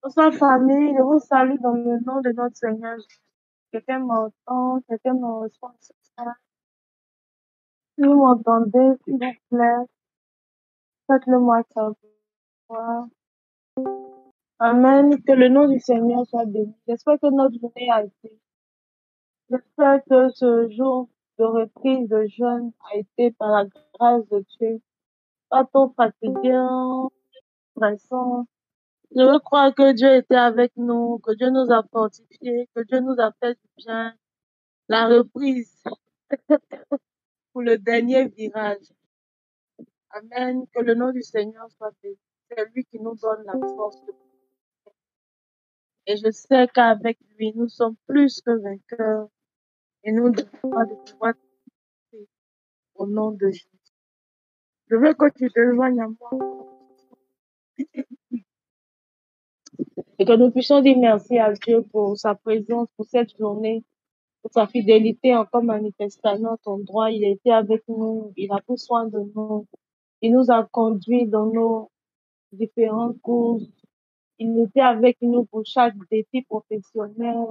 Bonsoir famille, je vous salue dans le nom de notre Seigneur Jésus. Quelqu'un m'entend, quelqu'un me reçoit ce soir. Si vous m'entendez, s'il vous plaît, faites-le moi savoir. Amen. Que le nom du Seigneur soit béni. J'espère que notre journée a été. J'espère que ce jour de reprise de jeûne a été par la grâce de Dieu. Pas trop fatigant, stressant. Je veux croire que Dieu était avec nous, que Dieu nous a fortifiés, que Dieu nous a fait du bien. La reprise pour le dernier virage. Amen. Que le nom du Seigneur soit béni. C'est lui qui nous donne la force. Et je sais qu'avec lui, nous sommes plus que vainqueurs. Et nous devons de pouvoir faire au nom de Jésus. Je veux que tu te joignes à moi. Et que nous puissions dire merci à Dieu pour sa présence, pour cette journée, pour sa fidélité encore manifestée à notre endroit. Il a été avec nous. Il a pris soin de nous. Il nous a conduits dans nos différentes courses. Il était avec nous pour chaque défi professionnel.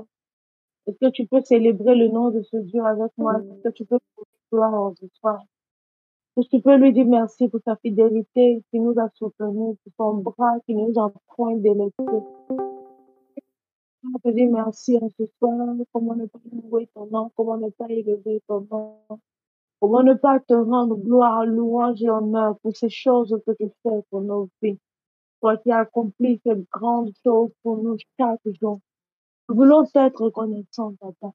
Est-ce que tu peux célébrer le nom de ce Dieu avec moi? Est-ce que tu peux lui dire gloire ce soir? Est-ce que tu peux lui dire merci pour sa fidélité qui nous a soutenus, pour son bras qui nous a point délaissés? On te dit merci en ce soir. Comment ne pas louer ton nom? Comment ne pas élever ton nom? Comment ne pas te rendre gloire, louange et honneur pour ces choses que tu fais pour nos vies? Toi qui as accompli ces grandes choses pour nous chaque jour. Nous voulons être reconnaissants, papa.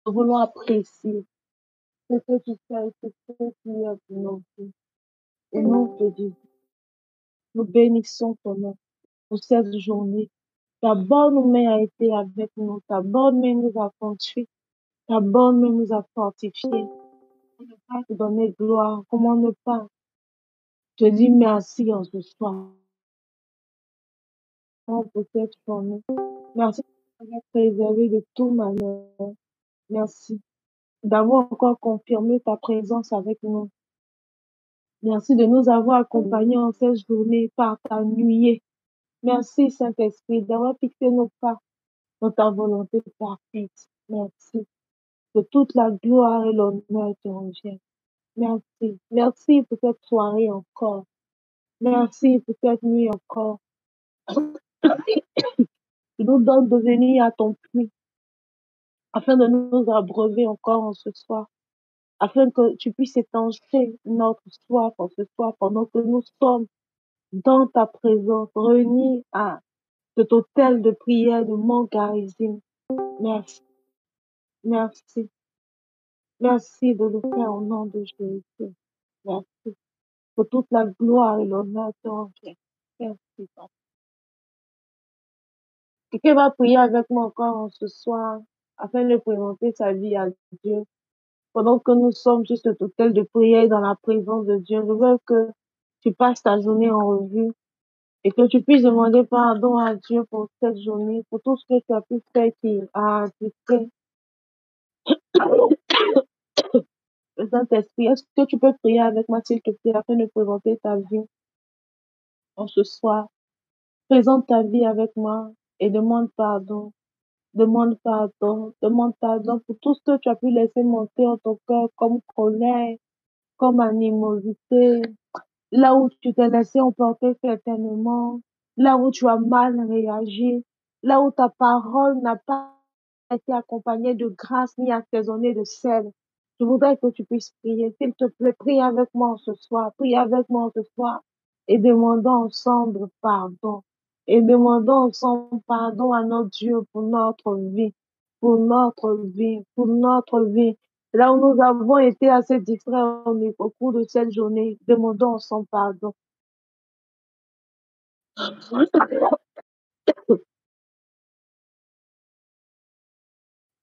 Nous voulons apprécier ce que tu fais, ce que tu es pour nos vies. Et nous te disons, nous bénissons ton nom pour cette journée. Ta bonne main a été avec nous. Ta bonne main nous a conduits. Ta bonne main nous a fortifiés. Comment ne pas te donner gloire? Comment ne pas te dire merci en ce soir pour cette journée? Merci d'avoir préservé de tout malheur. Merci d'avoir encore confirmé ta présence avec nous. Merci de nous avoir accompagnés en cette journée par ta nuée. Merci, Saint-Esprit, d'avoir fixé nos pas dans ta volonté parfaite. Merci. Que toute la gloire et l'honneur te reviennent. Merci. Merci pour cette soirée encore. Merci pour cette nuit encore. Tu nous donnes de venir à ton puits afin de nous abreuver encore en ce soir, afin que tu puisses étancher notre soif en ce soir pendant que nous sommes dans ta présence, réunis à cet hôtel de prière de Mont Garizim. Merci, merci, merci de le faire au nom de Jésus. Merci. Que toute la gloire et l'honneur te reviennent. Merci, Papa. Quelqu'un va prier avec moi encore en ce soir afin de présenter sa vie à Dieu. Pendant que nous sommes sur cet hôtel de prière dans la présence de Dieu, je veux que tu passes ta journée en revue et que tu puisses demander pardon à Dieu pour cette journée, pour tout ce que tu as pu faire qui a affecté le Saint-Esprit. Est-ce que tu peux prier avec moi, s'il te plaît, afin de présenter ta vie en ce soir? Présente ta vie avec moi et demande pardon. Demande pardon. Demande pardon pour tout ce que tu as pu laisser monter en ton cœur comme colère, comme animosité, là où tu t'es laissé emporter certainement, là où tu as mal réagi, là où ta parole n'a pas été accompagnée de grâce ni assaisonnée de sel. Je voudrais que tu puisses prier. S'il te plaît, prie avec moi ce soir. Prie avec moi ce soir et demandons ensemble pardon. Et demandons ensemble pardon à notre Dieu pour notre vie, pour notre vie, pour notre vie. Là où nous avons été assez distraits au cours de cette journée, demandons ensemble pardon.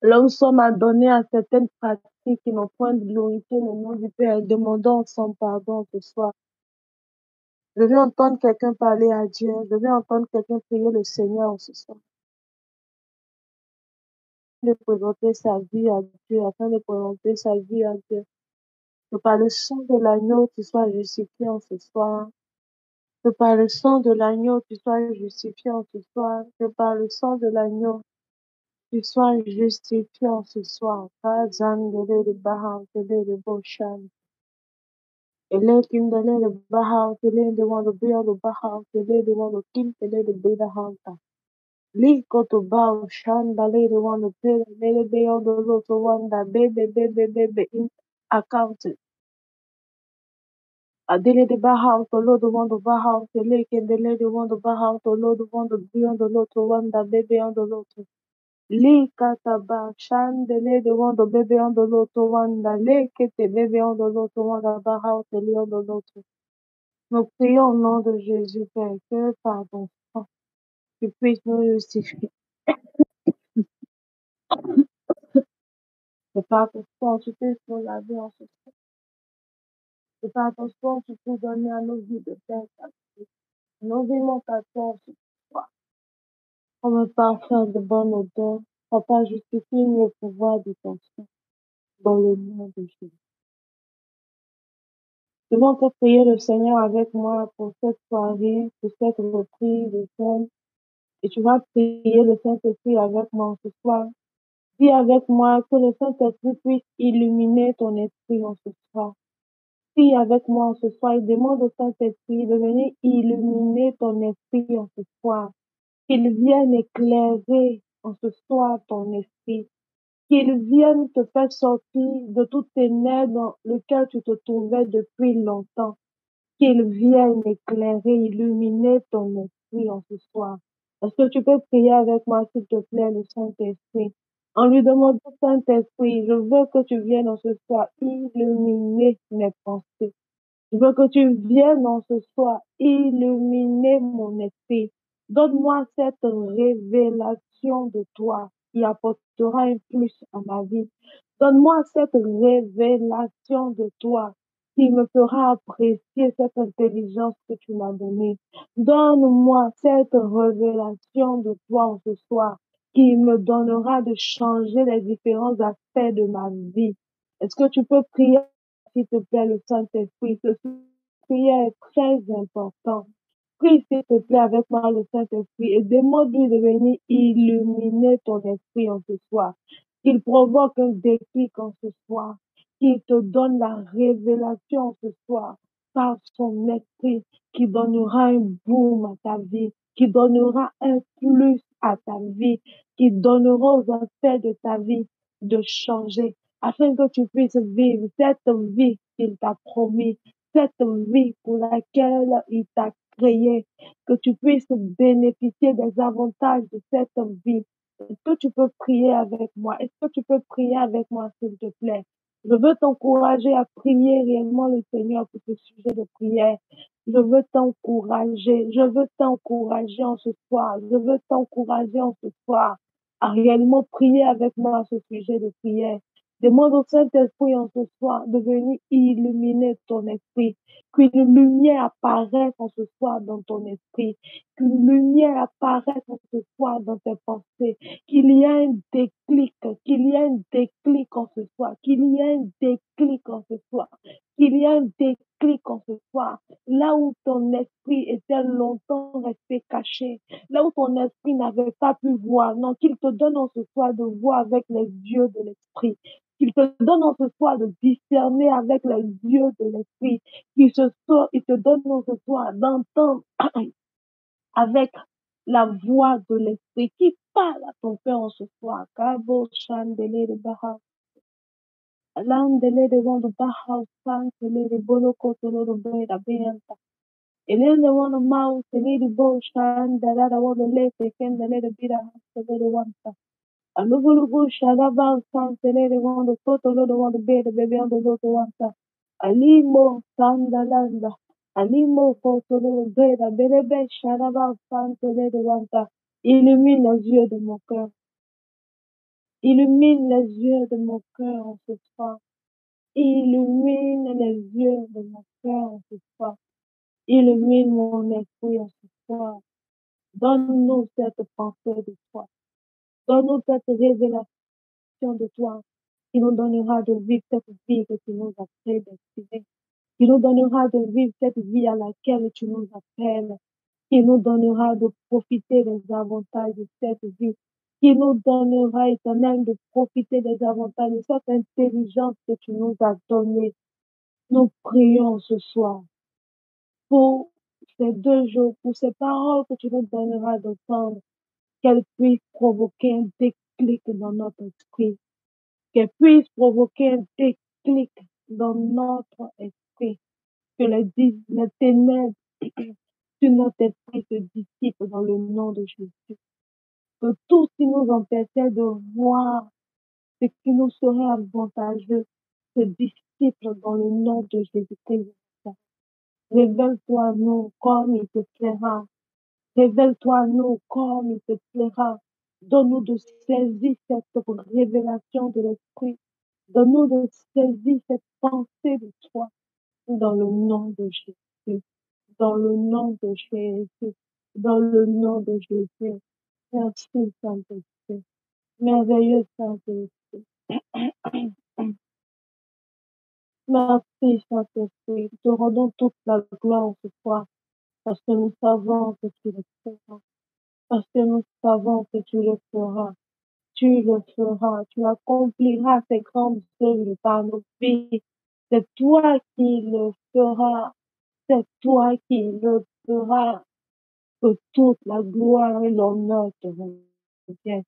Là où nous sommes adonnés à certaines pratiques qui n'ont point glorifié le nom du Père, demandons ensemble pardon ce soir. Je vais entendre quelqu'un parler à Dieu. Je vais entendre quelqu'un prier le Seigneur ce soir. De présenter sa vie à Dieu, afin de présenter sa vie à Dieu. Que par le sang de l'agneau, tu sois justifié en ce soir. Que par le sang de l'agneau, tu sois justifié en ce soir. Que par le sang de l'agneau, tu sois justifié en ce soir. Kazandele de Baham, Tele de Boshan. Ele Kindele de Baham, Tele de Wando Bia de Baham, Tele de Wando Kim, Tele de Bida Hanta. Liko to Bao Shandale de Wando Tele, Mele Beyond the Loto Wanda, Bebe, in account. Adele de Baham, Tolo de Wando Baham, Tele Kindele de Wando Baham, Tolo de Wando Beyond the Loto Wanda, Bebe on the Loto. Likataba Shandele de Wando Bebe on the Loto Wanda, Lekete Bebe on the Loto Wanda, Baham, Tele on the Loto. Nous prions au nom de Jésus, Père, que par ton sang, tu puisses nous justifier. Que par ton sang, tu puisses nous laver en ce sang. Que par ton sang, tu puisses donner à nos vies de paix, nos vies montent à toi en ce soir. Comme un parfum de bonne odeur, Papa, justifie-nous au pouvoir de ton sang, dans le nom de Jésus. Je vais encore prier le Seigneur avec moi pour cette soirée, pour cette reprise de scène. Et tu vas prier le Saint-Esprit avec moi ce soir. Dis avec moi que le Saint-Esprit puisse illuminer ton esprit en ce soir. Prie avec moi ce soir et demande au Saint-Esprit de venir illuminer ton esprit en ce soir. Qu'il vienne éclairer en ce soir ton esprit. Qu'il vienne te faire sortir de toutes tes ténèbres dans lesquelles tu te trouvais depuis longtemps. Qu'il vienne éclairer, illuminer ton esprit en ce soir. Est-ce que tu peux prier avec moi, s'il te plaît, le Saint-Esprit? En lui demandant, Saint-Esprit, je veux que tu viennes en ce soir illuminer mes pensées. Je veux que tu viennes en ce soir illuminer mon esprit. Donne-moi cette révélation de toi qui apportera un plus à ma vie. Donne-moi cette révélation de toi qui me fera apprécier cette intelligence que tu m'as donnée. Donne-moi cette révélation de toi en ce soir qui me donnera de changer les différents aspects de ma vie. Est-ce que tu peux prier, s'il te plaît, le Saint-Esprit? Ce prière est très important. Prie, s'il te plaît, avec moi, le Saint-Esprit, et demande-lui de venir illuminer ton esprit en ce soir. Qu'il provoque un déclic en ce soir. Qu'il te donne la révélation en ce soir par son esprit, qui donnera un boom à ta vie, qui donnera un plus à ta vie, qui donnera aux aspects de ta vie de changer, afin que tu puisses vivre cette vie qu'il t'a promis, cette vie pour laquelle il t'a créé, que tu puisses bénéficier des avantages de cette vie. Est-ce que tu peux prier avec moi? Est-ce que tu peux prier avec moi, s'il te plaît? Je veux t'encourager à prier réellement le Seigneur pour ce sujet de prière. Je veux t'encourager en ce soir. Je veux t'encourager en ce soir à réellement prier avec moi à ce sujet de prière. Demande au Saint-Esprit en ce soir de venir illuminer ton esprit. Qu'une lumière apparaisse en ce soir dans ton esprit. Qu'une lumière apparaisse en ce soir dans tes pensées. Qu'il y ait un déclic. Qu'il y ait un déclic en ce soir. Qu'il y ait un déclic en ce soir. Qu'il y ait un déclic en ce soir. Là où ton esprit était longtemps resté caché. Là où ton esprit n'avait pas pu voir. Non, qu'il te donne en ce soir de voir avec les yeux de l'esprit. Qu'il te donne en ce soir de discerner avec les yeux de l'esprit. Il te donne en ce soir d'entendre avec la voix de l'esprit qui parle à ton cœur en ce soir. Kabo Shandele de Baha. Landele de Wando Baha, Santele de Boloko Tolo de Beda Beanta. Elene de Wando Mau, Tele de Bo Shandala de Wando Lepe, Kendele de Bida Hastele de Wanta. Alugulugu Shadaba Santele de Wando Totolo de Wando Beda Bebeando Loto Wanta. Alimo Sandalanda. Alimo Kotolo Beda Berebe Shadaba Santele de Wanta. Illumine les yeux de mon cœur. Illumine les yeux de mon cœur en ce soir. Illumine les yeux de mon cœur en ce soir. Illumine mon esprit en ce soir. Donne-nous cette pensée de toi. Donne-nous cette révélation de toi qui nous donnera de vivre cette vie que tu nous as prédestinée. qui nous donnera de vivre cette vie à laquelle tu nous appelles, qui nous donnera de profiter des avantages de cette vie, qui nous donnera, Éternel, de profiter des avantages de cette intelligence que tu nous as donnée. Nous prions ce soir pour ces 2 jours, pour ces paroles que tu nous donneras d'entendre, qu'elles puissent provoquer un déclic dans notre esprit, qu'elles puissent provoquer un déclic dans notre esprit, que les ténèbres sur notre esprit se dissipent dans le nom de Jésus. Que tout ce qui nous empêchait de voir ce qui nous serait avantageux se dissipe dans le nom de Jésus-Christ. Révèle-toi à nous comme il te plaira. Révèle-toi à nous comme il te plaira. Donne-nous de saisir cette révélation de l'Esprit. Donne-nous de saisir cette pensée de toi dans le nom de Jésus. Dans le nom de Jésus. Dans le nom de Jésus. Merci, Saint-Esprit. Merveilleux Saint-Esprit. Merci, Saint-Esprit. Te rendons toute la gloire ce soir parce que nous savons que tu le feras. Parce que nous savons que tu le feras. Tu le feras. Tu accompliras ces grandes œuvres par nos vies. C'est toi qui le feras. C'est toi qui le feras. Que toute la gloire et l'honneur te reviennent.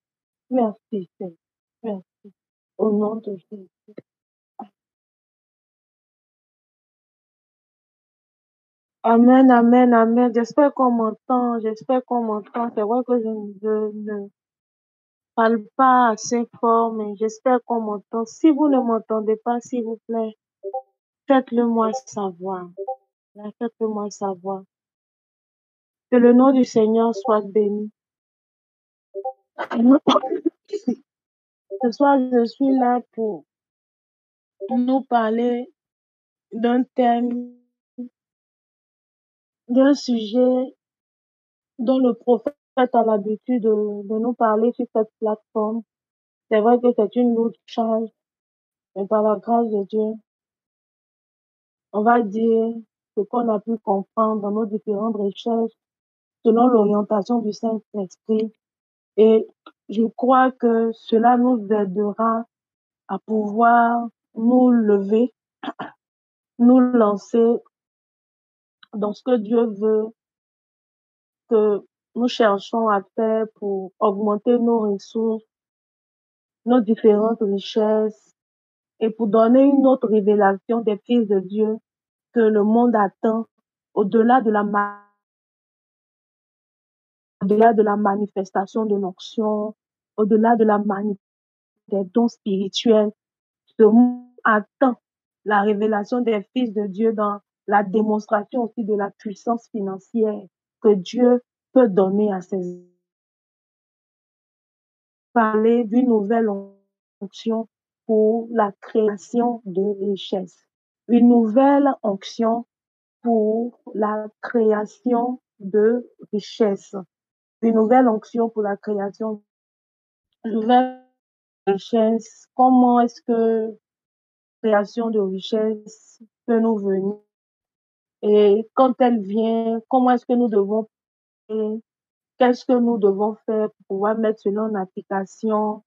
Merci, Seigneur. Merci. Au nom de Jésus. Amen, amen, amen. J'espère qu'on m'entend. J'espère qu'on m'entend. C'est vrai que je ne parle pas assez fort, mais j'espère qu'on m'entend. Si vous ne m'entendez pas, s'il vous plaît, faites-le moi savoir. Faites-le moi savoir. Que le nom du Seigneur soit béni. Ce soir, je suis là pour nous parler d'un thème, d'un sujet dont le prophète a l'habitude de nous parler sur cette plateforme. C'est vrai que c'est une lourde charge, mais par la grâce de Dieu, on va dire ce qu'on a pu comprendre dans nos différentes recherches selon l'orientation du Saint-Esprit. Et je crois que cela nous aidera à pouvoir nous lever, nous lancer dans ce que Dieu veut que nous cherchons à faire pour augmenter nos ressources, nos différentes richesses et pour donner une autre révélation des fils de Dieu que le monde attend au-delà de la manifestation de l'onction, au-delà de la manifestation des dons spirituels. Ce monde attend la révélation des fils de Dieu dans la démonstration aussi de la puissance financière que Dieu peut donner à ses parler d'une nouvelle onction pour la création de richesses. Une nouvelle onction pour la création de richesses. Une nouvelle onction pour la création de nouvelles richesses. Comment est-ce que la création de richesses peut nous venir? Et quand elle vient, comment est-ce que nous devons faire? Qu'est-ce que nous devons faire pour pouvoir mettre cela en application?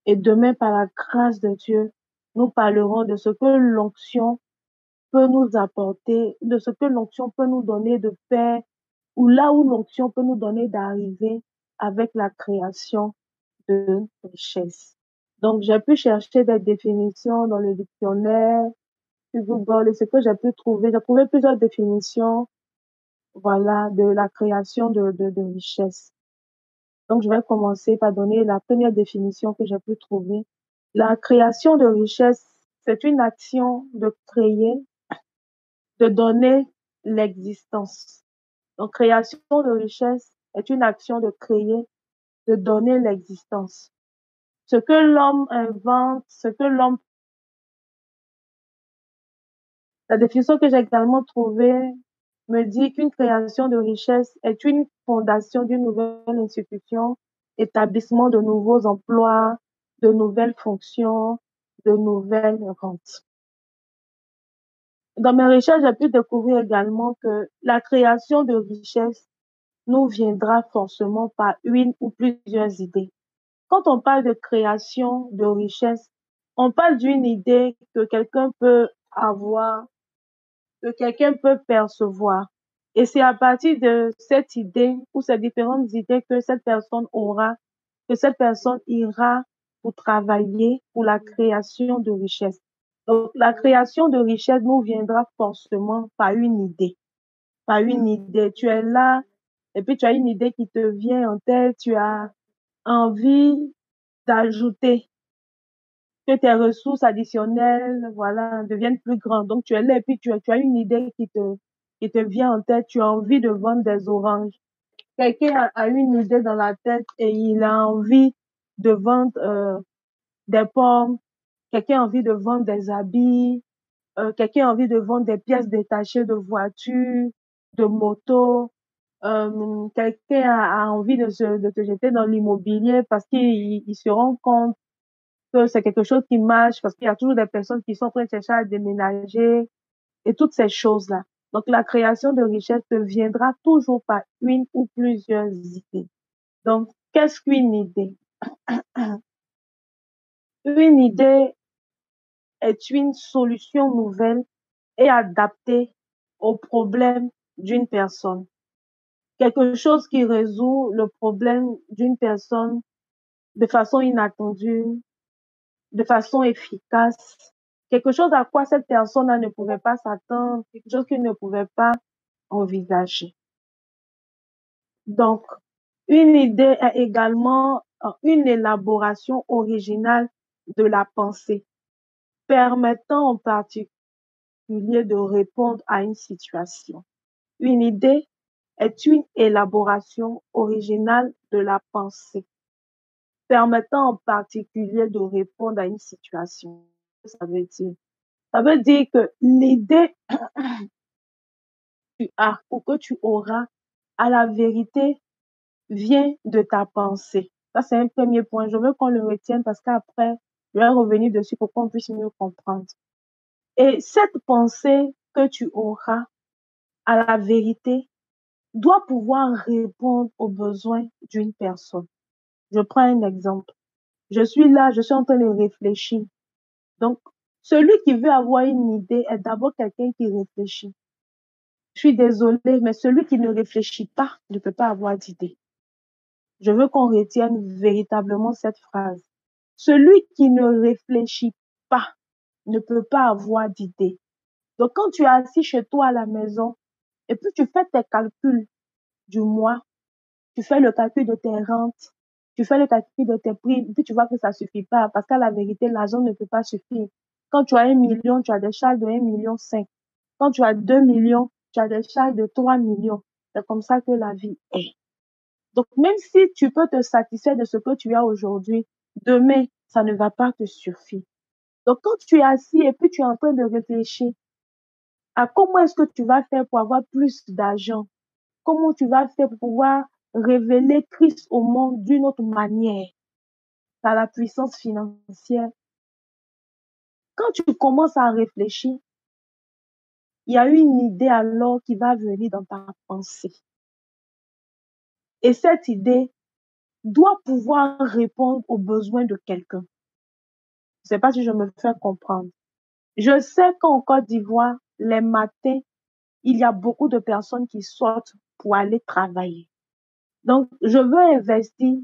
Et demain, par la grâce de Dieu, nous parlerons de ce que l'onction peut nous apporter, de ce que l'onction peut nous donner de faire, ou là où l'onction peut nous donner d'arriver avec la création de richesses. Donc, j'ai pu chercher des définitions dans le dictionnaire, sur Google, et ce que j'ai pu trouver. J'ai trouvé plusieurs définitions, voilà, de la création de richesses. Donc, je vais commencer par donner la première définition que j'ai pu trouver. La création de richesses, c'est une action de créer, de donner l'existence. Donc, création de richesse est une action de créer, de donner l'existence. Ce que l'homme invente, la définition que j'ai également trouvée me dit qu'une création de richesse est une fondation d'une nouvelle institution, établissement de nouveaux emplois, de nouvelles fonctions, de nouvelles rentes. Dans mes recherches, j'ai pu découvrir également que la création de richesse nous viendra forcément par une ou plusieurs idées. Quand on parle de création de richesse, on parle d'une idée que quelqu'un peut avoir, que quelqu'un peut percevoir. Et c'est à partir de cette idée ou ces différentes idées que cette personne aura, que cette personne ira pour travailler pour la création de richesse. Donc, la création de richesse nous viendra forcément par une idée. Par une idée. Tu es là et puis tu as une idée qui te vient en tête, tu as envie d'ajouter que tes ressources additionnelles, voilà, deviennent plus grandes. Donc, tu es là et puis tu as une idée qui te vient en tête. Tu as envie de vendre des oranges. Quelqu'un a une idée dans la tête et il a envie de vendre des pommes. Quelqu'un a envie de vendre des habits. Quelqu'un a envie de vendre des pièces détachées de voitures, de motos. Quelqu'un a envie de se jeter dans l'immobilier parce qu'il se rend compte que c'est quelque chose qui marche parce qu'il y a toujours des personnes qui sont en train de chercher à déménager et toutes ces choses-là. Donc, la création de richesse te viendra toujours par une ou plusieurs idées. Donc, qu'est-ce qu'une idée? Une idée est une solution nouvelle et adaptée au problème d'une personne. Quelque chose qui résout le problème d'une personne de façon inattendue, de façon efficace, quelque chose à quoi cette personne ne pouvait pas s'attendre, quelque chose qu'il ne pouvait pas envisager. Donc, une idée est également une élaboration originale de la pensée, permettant en particulier de répondre à une situation. Une idée est une élaboration originale de la pensée, permettant en particulier de répondre à une situation. Ça veut dire, ça veut dire que l'idée que tu as ou que tu auras, à la vérité, vient de ta pensée. Ça, c'est un premier point. Je veux qu'on le retienne parce qu'après, je vais revenir dessus pour qu'on puisse mieux comprendre. Et cette pensée que tu auras, à la vérité, doit pouvoir répondre aux besoins d'une personne. Je prends un exemple. Je suis là, je suis en train de réfléchir. Donc, celui qui veut avoir une idée est d'abord quelqu'un qui réfléchit. Je suis désolée, mais celui qui ne réfléchit pas ne peut pas avoir d'idée. Je veux qu'on retienne véritablement cette phrase. Celui qui ne réfléchit pas ne peut pas avoir d'idée. Donc, quand tu es assis chez toi à la maison et puis tu fais tes calculs du mois, tu fais le calcul de tes rentes, tu fais le calcul de tes prix, puis tu vois que ça suffit pas parce qu'à la vérité, l'argent ne peut pas suffire. Quand tu as 1 million, tu as des charges de 1,5 million. Quand tu as 2 millions, tu as des charges de 3 millions. C'est comme ça que la vie est. Donc, même si tu peux te satisfaire de ce que tu as aujourd'hui, demain, ça ne va pas te suffire. Donc, quand tu es assis et puis tu es en train de réfléchir à comment est-ce que tu vas faire pour avoir plus d'argent, comment tu vas faire pour pouvoir révéler Christ au monde d'une autre manière, par la puissance financière. Quand tu commences à réfléchir, il y a une idée alors qui va venir dans ta pensée. Et cette idée doit pouvoir répondre aux besoins de quelqu'un. Je ne sais pas si je me fais comprendre. Je sais qu'en Côte d'Ivoire, les matins, il y a beaucoup de personnes qui sortent pour aller travailler. Donc, je veux investir.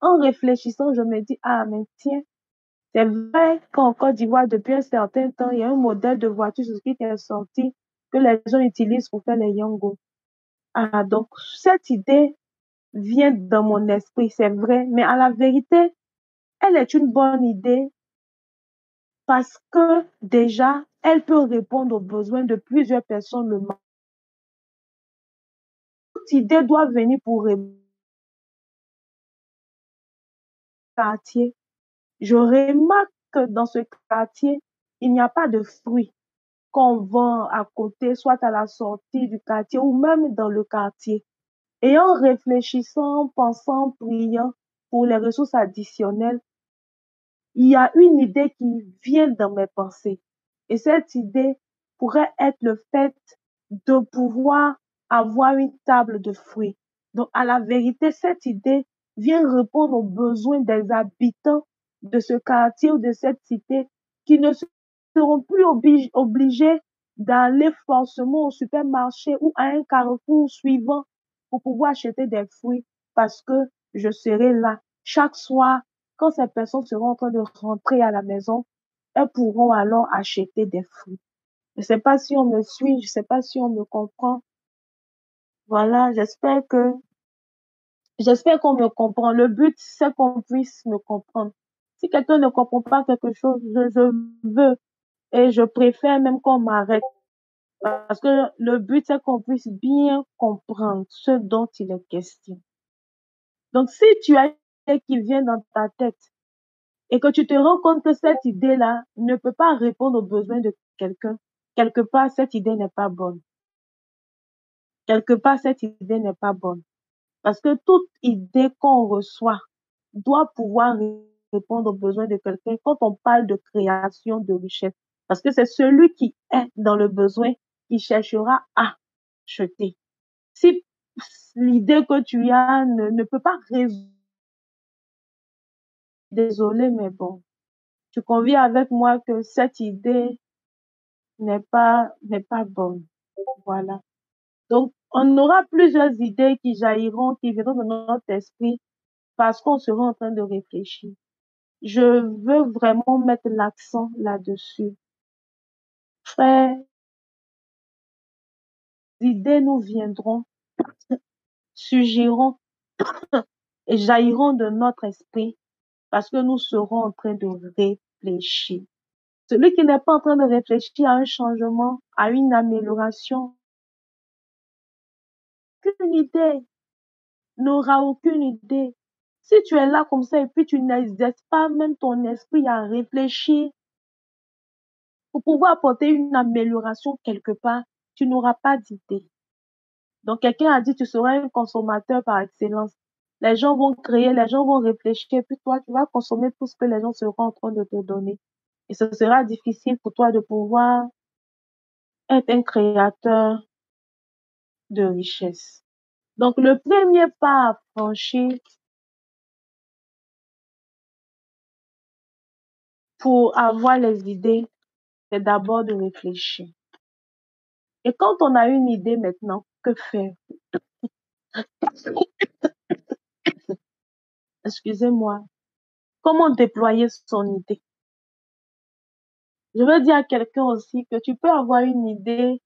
En réfléchissant, je me dis, ah, mais tiens, c'est vrai qu'en Côte d'Ivoire, depuis un certain temps, il y a un modèle de voiture qui est sorti que les gens utilisent pour faire les yongos. Ah, donc, cette idée vient dans mon esprit, c'est vrai, mais à la vérité, elle est une bonne idée parce que déjà, elle peut répondre aux besoins de plusieurs personnes le matin. Toute idée doit venir pour répondre au quartier. Je remarque que dans ce quartier, il n'y a pas de fruits qu'on vend à côté, soit à la sortie du quartier ou même dans le quartier. Et en réfléchissant, pensant, priant pour les ressources additionnelles, il y a une idée qui vient dans mes pensées. Et cette idée pourrait être le fait de pouvoir avoir une table de fruits. Donc, à la vérité, cette idée vient répondre aux besoins des habitants de ce quartier ou de cette cité qui ne seront plus obligés d'aller forcément au supermarché ou à un carrefour suivant pour pouvoir acheter des fruits parce que je serai là chaque soir quand ces personnes seront en train de rentrer à la maison, elles pourront alors acheter des fruits. Je ne sais pas si on me suit, je ne sais pas si on me comprend. Voilà, j'espère qu'on me comprend. Le but, c'est qu'on puisse me comprendre. Si quelqu'un ne comprend pas quelque chose, je veux et je préfère même qu'on m'arrête parce que le but, c'est qu'on puisse bien comprendre ce dont il est question. Donc, si tu as une idée qui vient dans ta tête et que tu te rends compte que cette idée-là ne peut pas répondre aux besoins de quelqu'un, quelque part, cette idée n'est pas bonne. Quelque part, cette idée n'est pas bonne. Parce que toute idée qu'on reçoit doit pouvoir répondre aux besoins de quelqu'un quand on parle de création de richesse. Parce que c'est celui qui est dans le besoin qui cherchera à acheter. Si l'idée que tu as ne peut pas résoudre, désolé, mais bon, tu conviens avec moi que cette idée n'est pas bonne. Voilà. Donc, on aura plusieurs idées qui jailliront, qui viendront dans notre esprit parce qu'on sera en train de réfléchir. Je veux vraiment mettre l'accent là-dessus. Frère, les idées nous viendront, surgiront et jailliront de notre esprit parce que nous serons en train de réfléchir. Celui qui n'est pas en train de réfléchir à un changement, à une amélioration, aucune idée, n'aura aucune idée. Si tu es là comme ça et puis tu n'exerces pas même ton esprit à réfléchir pour pouvoir apporter une amélioration quelque part, tu n'auras pas d'idée. Donc, quelqu'un a dit, tu seras un consommateur par excellence. Les gens vont créer, les gens vont réfléchir, puis toi, tu vas consommer tout ce que les gens seront en train de te donner. Et ce sera difficile pour toi de pouvoir être un créateur de richesse. Donc, le premier pas à franchir pour avoir les idées, c'est d'abord de réfléchir. Et quand on a une idée maintenant, que faire? Excusez-moi. Comment déployer son idée? Je veux dire à quelqu'un aussi que tu peux avoir une idée,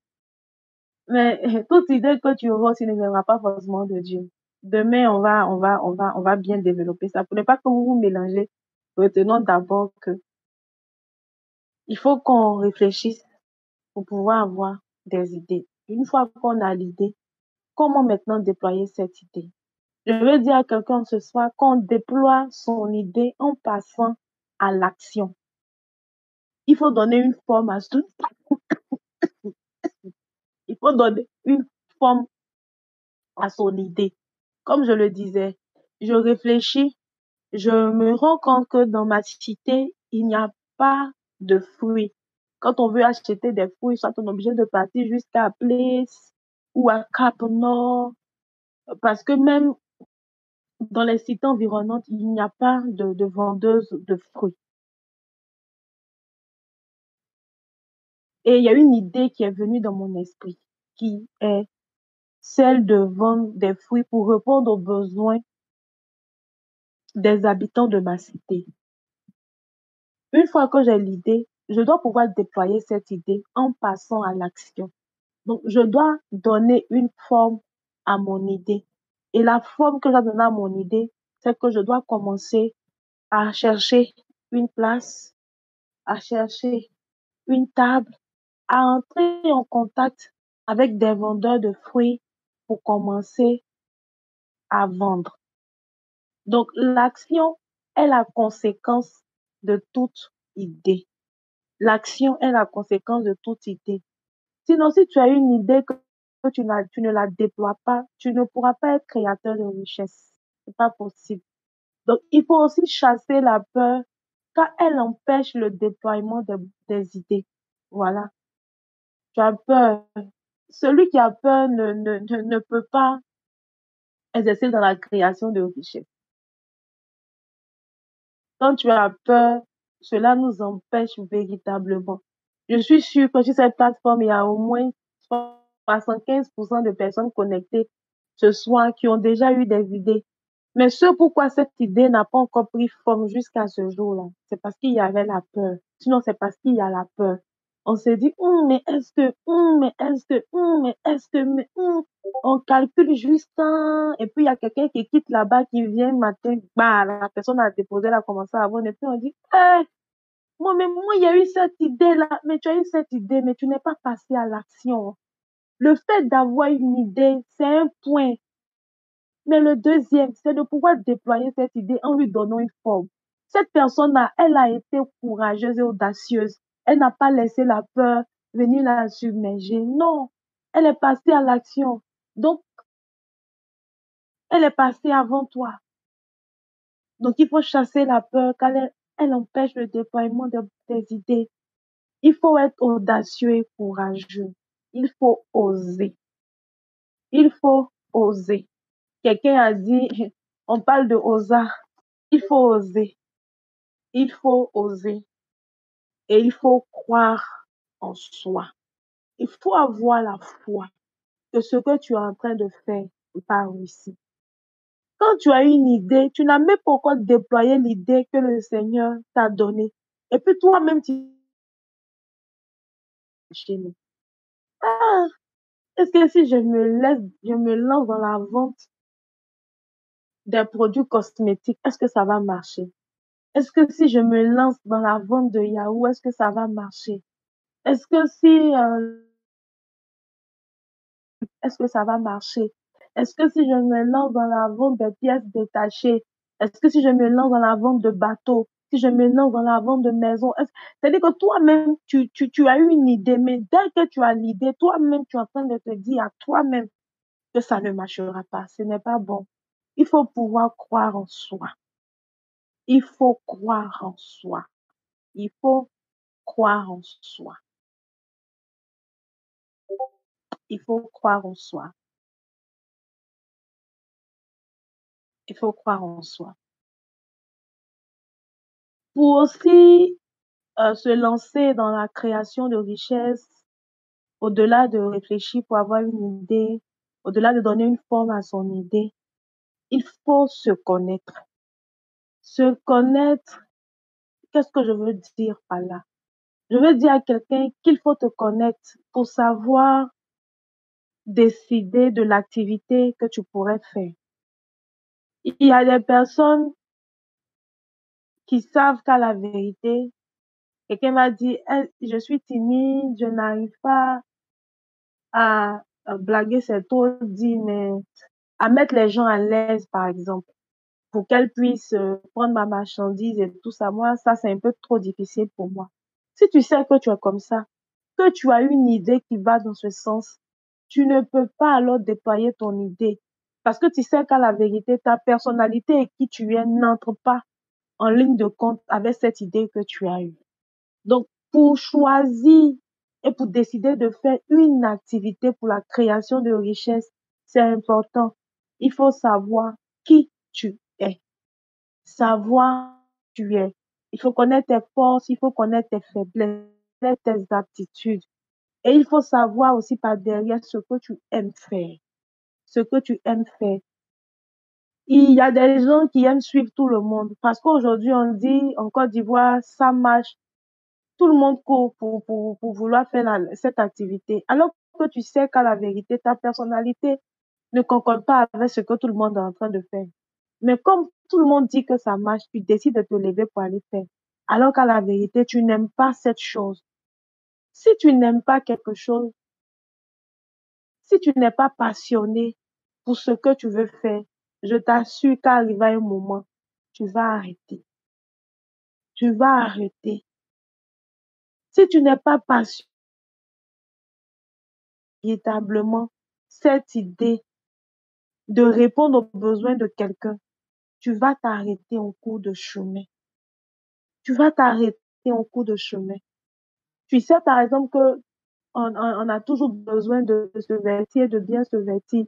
mais toute idée que tu auras aussi ne viendra pas forcément de Dieu. Demain, on va bien développer ça. Pour ne pas que vous vous mélangez, retenons d'abord que il faut qu'on réfléchisse pour pouvoir avoir des idées. Une fois qu'on a l'idée, comment maintenant déployer cette idée? Je veux dire à quelqu'un ce soir qu'on déploie son idée en passant à l'action. Il faut donner une forme à tout. Il faut donner une forme à son idée. Comme je le disais, je réfléchis, je me rends compte que dans ma cité, il n'y a pas de fruits. Quand on veut acheter des fruits, soit on est obligé de partir jusqu'à Place ou à Cap Nord, parce que même dans les cités environnantes, il n'y a pas de vendeuses de fruits. Et il y a une idée qui est venue dans mon esprit, qui est celle de vendre des fruits pour répondre aux besoins des habitants de ma cité. Une fois que j'ai l'idée, je dois pouvoir déployer cette idée en passant à l'action. Donc, je dois donner une forme à mon idée. Et la forme que je dois donner à mon idée, c'est que je dois commencer à chercher une place, à chercher une table, à entrer en contact avec des vendeurs de fruits pour commencer à vendre. Donc, l'action est la conséquence de toute idée. L'action est la conséquence de toute idée. Sinon, si tu as une idée que tu ne la déploies pas, tu ne pourras pas être créateur de richesse. C'est pas possible. Donc, il faut aussi chasser la peur car elle empêche le déploiement des idées. Voilà. Tu as peur. Celui qui a peur ne peut pas exercer dans la création de richesse. Quand tu as peur, cela nous empêche véritablement. Je suis sûre que sur cette plateforme, il y a au moins 75% de personnes connectées ce soir qui ont déjà eu des idées. Mais ce pourquoi cette idée n'a pas encore pris forme jusqu'à ce jour-là, c'est parce qu'il y avait la peur. Sinon, c'est parce qu'il y a la peur. On s'est dit, mais est-ce que, mais est-ce que, mais est-ce que, on calcule juste un, et puis il y a quelqu'un qui quitte là-bas, qui vient matin, bah, la personne a déposé, elle a commencé à vendre, et puis on dit, moi, il y a eu cette idée-là, mais tu as eu cette idée, mais tu n'es pas passé à l'action. Le fait d'avoir une idée, c'est un point. Mais le deuxième, c'est de pouvoir déployer cette idée en lui donnant une forme. Cette personne-là, elle a été courageuse et audacieuse. Elle n'a pas laissé la peur venir la submerger. Non, elle est passée à l'action. Donc, elle est passée avant toi. Donc, il faut chasser la peur car elle empêche le déploiement des idées. Il faut être audacieux et courageux. Il faut oser. Il faut oser. Quelqu'un a dit, on parle de osa. Il faut oser. Il faut oser et il faut croire en soi. Il faut avoir la foi que ce que tu es en train de faire va réussir. Quand tu as une idée, tu n'as même pas encore déployé l'idée que le Seigneur t'a donnée. Et puis toi-même, tu es ah, est-ce que si je me lance dans la vente des produits cosmétiques, est-ce que ça va marcher? Est-ce que si je me lance dans la vente de Yahoo, est-ce que ça va marcher? Est-ce que si est-ce que ça va marcher? Est-ce que si je me lance dans la vente des pièces détachées, est-ce que si je me lance dans la vente de bateaux, si je me lance dans la vente de maisons, c'est-à-dire que toi-même, tu as eu une idée, mais dès que tu as l'idée, toi-même, tu es en train de te dire à toi-même que ça ne marchera pas, ce n'est pas bon. Il faut pouvoir croire en soi. Il faut croire en soi. Il faut croire en soi. Il faut croire en soi. Il faut croire en soi. Pour aussi se lancer dans la création de richesses, au-delà de réfléchir pour avoir une idée, au-delà de donner une forme à son idée, il faut se connaître. Se connaître, qu'est-ce que je veux dire par là? Je veux dire à quelqu'un qu'il faut te connaître pour savoir décider de l'activité que tu pourrais faire. Il y a des personnes qui savent qu'à la vérité, quelqu'un m'a dit, je suis timide, je n'arrive pas à blaguer, c'est trop dit, mais à mettre les gens à l'aise, par exemple, pour qu'elles puissent prendre ma marchandise et tout ça. Moi, ça, c'est un peu trop difficile pour moi. Si tu sais que tu es comme ça, que tu as une idée qui va dans ce sens, tu ne peux pas alors déployer ton idée. Parce que tu sais qu'à la vérité, ta personnalité et qui tu es n'entre pas en ligne de compte avec cette idée que tu as eue. Donc, pour choisir et pour décider de faire une activité pour la création de richesse, c'est important. Il faut savoir qui tu es, savoir qui tu es. Il faut connaître tes forces, il faut connaître tes faiblesses, tes aptitudes. Et il faut savoir aussi par derrière ce que tu aimes faire, ce que tu aimes faire. Il y a des gens qui aiment suivre tout le monde parce qu'aujourd'hui, on dit en Côte d'Ivoire, ça marche. Tout le monde court pour vouloir faire cette activité. Alors que tu sais qu'à la vérité, ta personnalité ne concorde pas avec ce que tout le monde est en train de faire. Mais comme tout le monde dit que ça marche, tu décides de te lever pour aller faire. Alors qu'à la vérité, tu n'aimes pas cette chose. Si tu n'aimes pas quelque chose, si tu n'es pas passionné pour ce que tu veux faire, je t'assure qu'arrivé un moment, tu vas arrêter. Tu vas arrêter. Si tu n'es pas passionné, véritablement, cette idée de répondre aux besoins de quelqu'un, tu vas t'arrêter en cours de chemin. Tu vas t'arrêter en cours de chemin. Tu sais, par exemple, que on a toujours besoin de se vêtir, de bien se vêtir.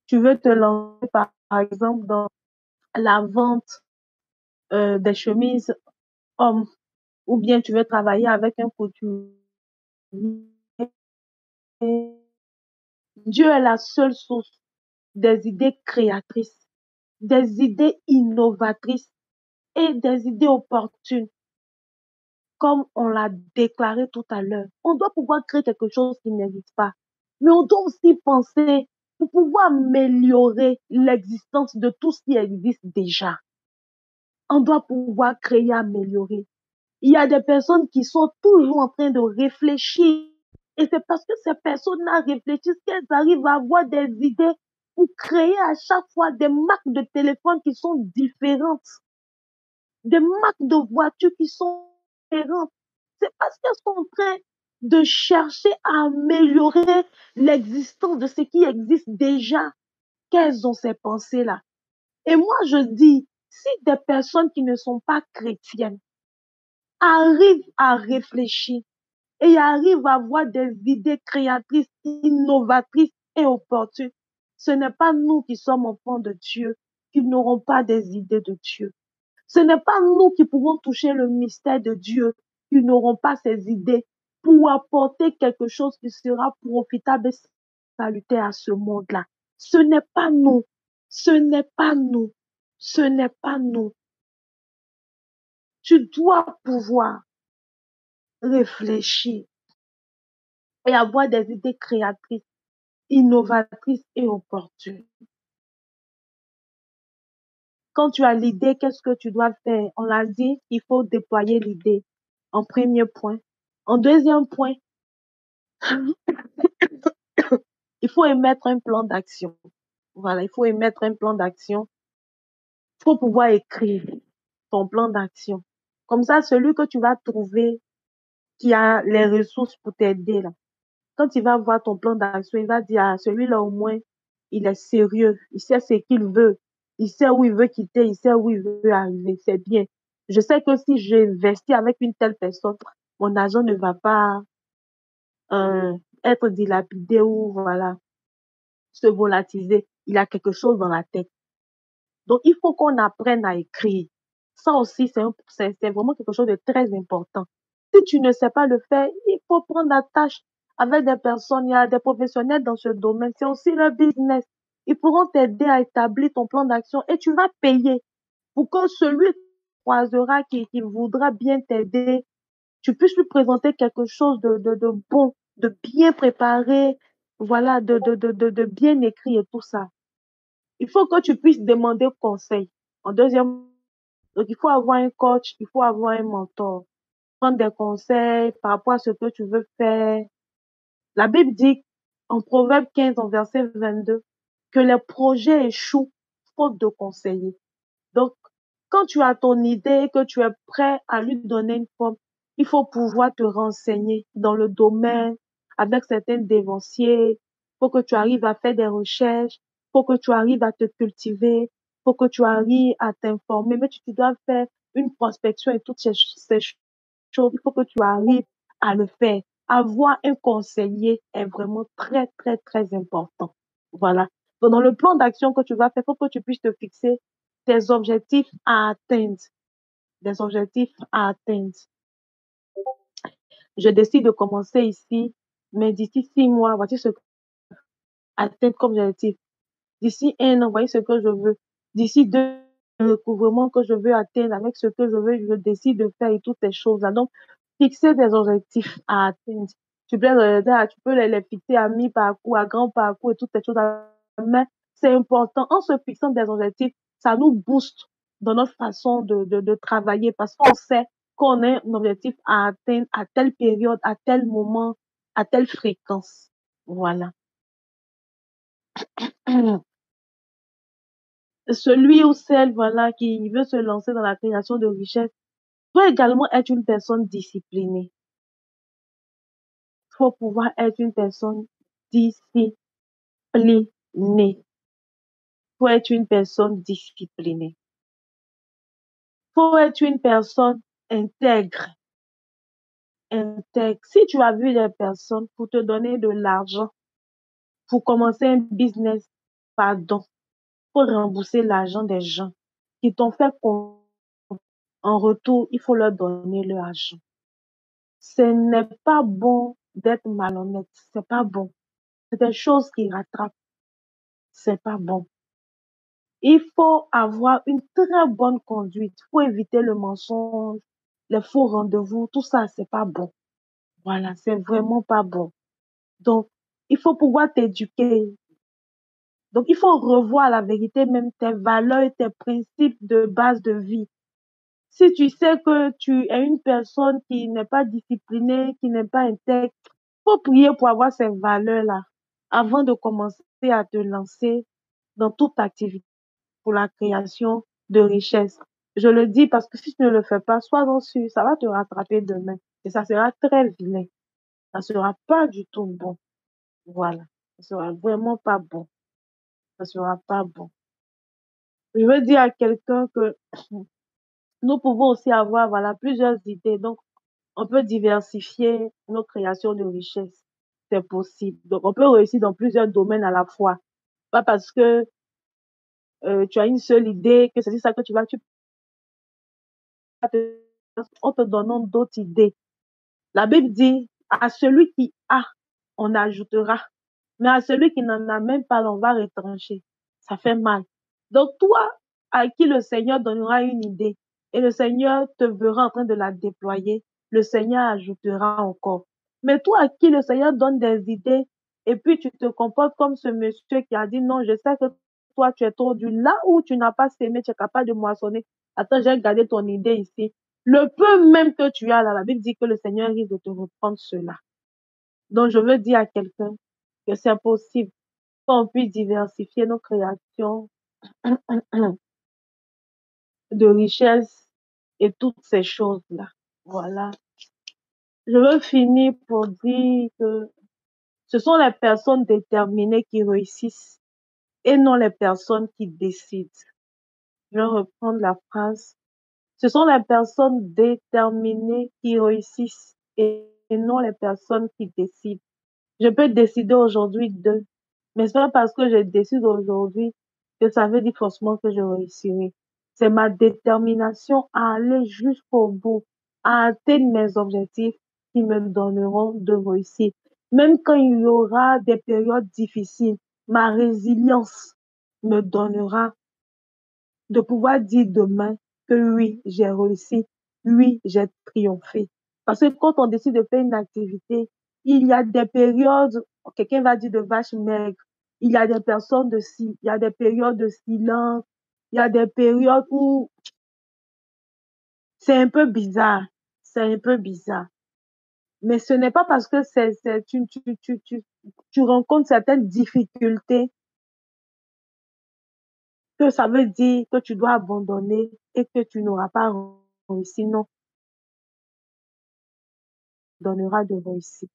Tu veux te lancer, par exemple, dans la vente des chemises hommes, ou bien tu veux travailler avec un couturier. Dieu est la seule source des idées créatrices, des idées innovatrices et des idées opportunes, comme on l'a déclaré tout à l'heure. On doit pouvoir créer quelque chose qui n'existe pas, mais on doit aussi penser pour pouvoir améliorer l'existence de tout ce qui existe déjà. On doit pouvoir créer, améliorer. Il y a des personnes qui sont toujours en train de réfléchir. Et c'est parce que ces personnes-là réfléchissent qu'elles arrivent à avoir des idées pour créer à chaque fois des marques de téléphone qui sont différentes, des marques de voitures qui sont différentes. C'est parce qu'elles sont en train de chercher à améliorer l'existence de ce qui existe déjà qu'elles ont ces pensées-là. Et moi, je dis, si des personnes qui ne sont pas chrétiennes arrivent à réfléchir et arrivent à avoir des idées créatrices, innovatrices et opportunes, ce n'est pas nous qui sommes enfants de Dieu qui n'auront pas des idées de Dieu. Ce n'est pas nous qui pouvons toucher le mystère de Dieu qui n'auront pas ces idées pour apporter quelque chose qui sera profitable et salutaire à ce monde-là. Ce n'est pas nous. Ce n'est pas nous. Ce n'est pas nous. Tu dois pouvoir réfléchir et avoir des idées créatrices, innovatrices et opportunes. Quand tu as l'idée, qu'est-ce que tu dois faire? On l'a dit, il faut déployer l'idée en premier point. En deuxième point, il faut émettre un plan d'action. Voilà, il faut émettre un plan d'action. Il faut pouvoir écrire ton plan d'action. Comme ça, celui que tu vas trouver qui a les ressources pour t'aider là, quand il va voir ton plan d'action, il va dire, ah, celui-là au moins, il est sérieux, il sait ce qu'il veut, il sait où il veut quitter, il sait où il veut arriver, c'est bien. Je sais que si j'investis avec une telle personne, mon argent ne va pas être dilapidé ou voilà, se volatiliser. Il a quelque chose dans la tête. Donc, il faut qu'on apprenne à écrire. Ça aussi, c'est vraiment quelque chose de très important. Si tu ne sais pas le faire, il faut prendre la tâche avec des personnes. Il y a des professionnels dans ce domaine. C'est aussi leur business. Ils pourront t'aider à établir ton plan d'action et tu vas payer pour que celui qui croisera, qui voudra bien t'aider, tu puisses lui présenter quelque chose de bon, de bien préparé, voilà, de bien écrit et tout ça. Il faut que tu puisses demander conseil. En deuxième, donc il faut avoir un coach, il faut avoir un mentor. Prendre des conseils par rapport à ce que tu veux faire. La Bible dit en Proverbe 15, en verset 22, que les projets échouent faute de conseiller. Donc, quand tu as ton idée, que tu es prêt à lui donner une forme, il faut pouvoir te renseigner dans le domaine avec certains dévanciers. Il faut que tu arrives à faire des recherches. Il faut que tu arrives à te cultiver. Il faut que tu arrives à t'informer. Mais tu dois faire une prospection et toutes ces choses. Il faut que tu arrives à le faire. Avoir un conseiller est vraiment très, très, très important. Voilà. Donc, dans le plan d'action que tu vas faire, il faut que tu puisses te fixer des objectifs à atteindre. Des objectifs à atteindre. Je décide de commencer ici, mais d'ici 6 mois, voici ce que je veux atteindre comme objectif. D'ici 1 an, voici ce que je veux. D'ici 2, le recouvrement que je veux atteindre avec ce que je veux, je décide de faire et toutes ces choses-là. Donc, fixer des objectifs à atteindre. Tu peux les fixer à mi-parcours, à grand parcours et toutes ces choses-là. Mais c'est important. En se fixant des objectifs, ça nous booste dans notre façon de travailler parce qu'on sait qu'on a un objectif à atteindre à telle période, à tel moment, à telle fréquence. Voilà. Celui ou celle, voilà, qui veut se lancer dans la création de richesse doit également être une personne disciplinée. Il faut pouvoir être une personne disciplinée. Il faut être une personne disciplinée. Il faut être une personne intègre. intègre. Si tu as vu des personnes pour te donner de l'argent, pour commencer un business, pardon, faut rembourser l'argent des gens qui t'ont fait confiance. En retour, il faut leur donner leur argent. Ce n'est pas bon d'être malhonnête. C'est pas bon. C'est des choses qui rattrapent. C'est pas bon. Il faut avoir une très bonne conduite. Il faut éviter le mensonge, les faux rendez-vous. Tout ça, c'est pas bon. Voilà, c'est vraiment pas bon. Donc, il faut pouvoir t'éduquer. Donc, il faut revoir la vérité, même tes valeurs et tes principes de base de vie. Si tu sais que tu es une personne qui n'est pas disciplinée, qui n'est pas intègre, faut prier pour avoir ces valeurs-là avant de commencer à te lancer dans toute activité pour la création de richesses. Je le dis parce que si tu ne le fais pas, sois-en sûr, ça va te rattraper demain et ça sera très vilain. Ça sera pas du tout bon. Voilà. Ça sera vraiment pas bon. Ça sera pas bon. Je veux dire à quelqu'un que nous pouvons aussi avoir, voilà, plusieurs idées. Donc, on peut diversifier nos créations de richesses. C'est possible. Donc, on peut réussir dans plusieurs domaines à la fois. Pas parce que tu as une seule idée, que c'est ça que tu vas te, en te donnant d'autres idées. La Bible dit, à celui qui a, on ajoutera. Mais à celui qui n'en a même pas, on va retrancher. Ça fait mal. Donc, toi, à qui le Seigneur donnera une idée et le Seigneur te verra en train de la déployer, le Seigneur ajoutera encore. Mais toi, à qui le Seigneur donne des idées et puis tu te comportes comme ce monsieur qui a dit non, je sais que toi, tu es trop dur. Là où tu n'as pas sémé, tu es capable de moissonner. Attends, j'ai gardé ton idée ici. Le peu même que tu as là, la Bible dit que le Seigneur risque de te reprendre cela. Donc, je veux dire à quelqu'un que c'est possible qu'on puisse diversifier nos créations de richesse et toutes ces choses-là. Voilà. Je veux finir pour dire que ce sont les personnes déterminées qui réussissent et non les personnes qui décident. Je vais reprendre la phrase. Ce sont les personnes déterminées qui réussissent et non les personnes qui décident. Je peux décider aujourd'hui mais c'est pas parce que je décide aujourd'hui que ça veut dire forcément que je réussirai. C'est ma détermination à aller jusqu'au bout, à atteindre mes objectifs qui me donneront de réussir. Même quand il y aura des périodes difficiles, ma résilience me donnera de pouvoir dire demain que oui, j'ai réussi, oui, j'ai triomphé. Parce que quand on décide de faire une activité, il y a des périodes, quelqu'un va dire de vache maigre, il y a des personnes il y a des périodes de silence, il y a des périodes où c'est un peu bizarre, c'est un peu bizarre. Mais ce n'est pas parce que tu rencontres certaines difficultés que ça veut dire que tu dois abandonner et que tu n'auras pas réussi. Non, donnera de réussir.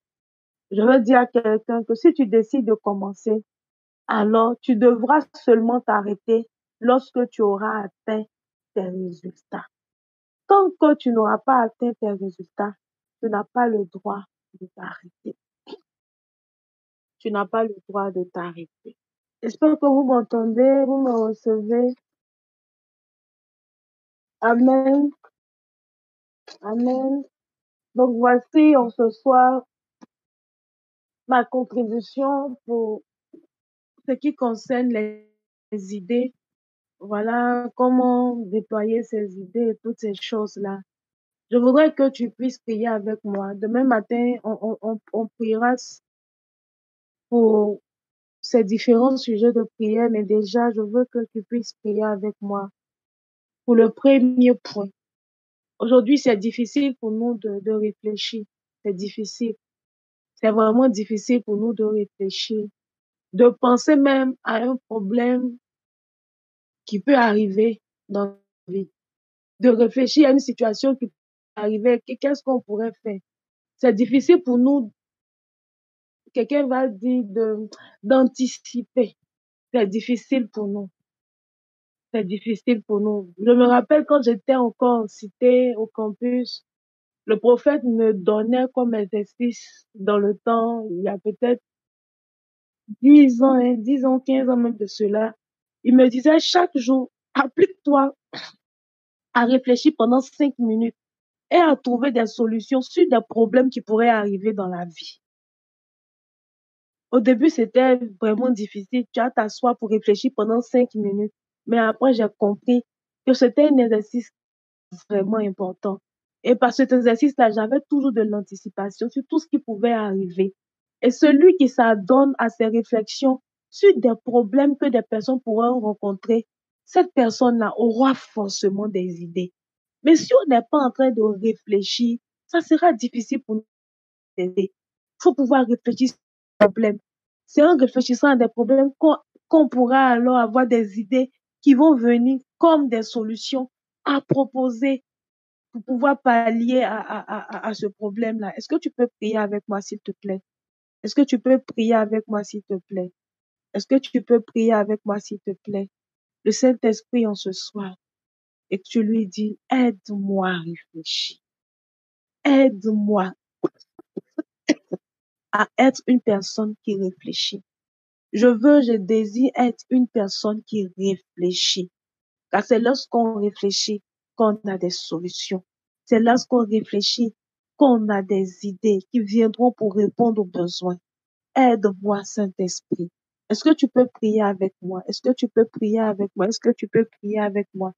Je veux dire à quelqu'un que si tu décides de commencer, alors tu devras seulement t'arrêter lorsque tu auras atteint tes résultats. Tant que tu n'auras pas atteint tes résultats, tu n'as pas le droit de t'arrêter. Tu n'as pas le droit de t'arrêter. J'espère que vous m'entendez, vous me recevez. Amen. Amen. Donc voici en ce soir ma contribution pour ce qui concerne les idées. Voilà comment déployer ces idées et toutes ces choses-là. Je voudrais que tu puisses prier avec moi. Demain matin, on priera pour ces différents sujets de prière, mais déjà, je veux que tu puisses prier avec moi pour le premier point. Aujourd'hui, c'est difficile pour nous de réfléchir. C'est difficile. C'est vraiment difficile pour nous de réfléchir, de penser même à un problème qui peut arriver dans la vie, de réfléchir à une situation qui peut arriver, qu'est-ce qu'on pourrait faire. C'est difficile pour nous, quelqu'un va dire d'anticiper. C'est difficile pour nous. C'est difficile pour nous. Je me rappelle quand j'étais encore en cité, au campus, Le prophète me donnait comme exercice dans le temps, il y a peut-être 10 ans, 10 ans, 15 ans même de cela. Il me disait chaque jour, applique-toi à réfléchir pendant 5 minutes et à trouver des solutions sur des problèmes qui pourraient arriver dans la vie. Au début, c'était vraiment difficile. Tu as t'asseoir pour réfléchir pendant 5 minutes. Mais après, j'ai compris que c'était un exercice vraiment important. Et par cet exercice-là, j'avais toujours de l'anticipation sur tout ce qui pouvait arriver. Et celui qui s'adonne à ces réflexions sur des problèmes que des personnes pourraient rencontrer, cette personne-là aura forcément des idées. Mais si on n'est pas en train de réfléchir, ça sera difficile pour nous d'aider. Il faut pouvoir réfléchir sur les problèmes. C'est en réfléchissant à des problèmes qu'on pourra alors avoir des idées qui vont venir comme des solutions à proposer pour pouvoir pallier à ce problème-là. Est-ce que tu peux prier avec moi, s'il te plaît? Est-ce que tu peux prier avec moi, s'il te plaît? Est-ce que tu peux prier avec moi, s'il te plaît? Le Saint-Esprit en ce soir, et que tu lui dis, aide-moi à réfléchir. Aide-moi à être une personne qui réfléchit. Je désire être une personne qui réfléchit. Car c'est lorsqu'on réfléchit qu'on a des solutions. C'est lorsqu'on réfléchit qu'on a des idées qui viendront pour répondre aux besoins. Aide-moi, Saint-Esprit. Est-ce que tu peux prier avec moi? Est-ce que tu peux prier avec moi? Est-ce que tu peux prier avec moi?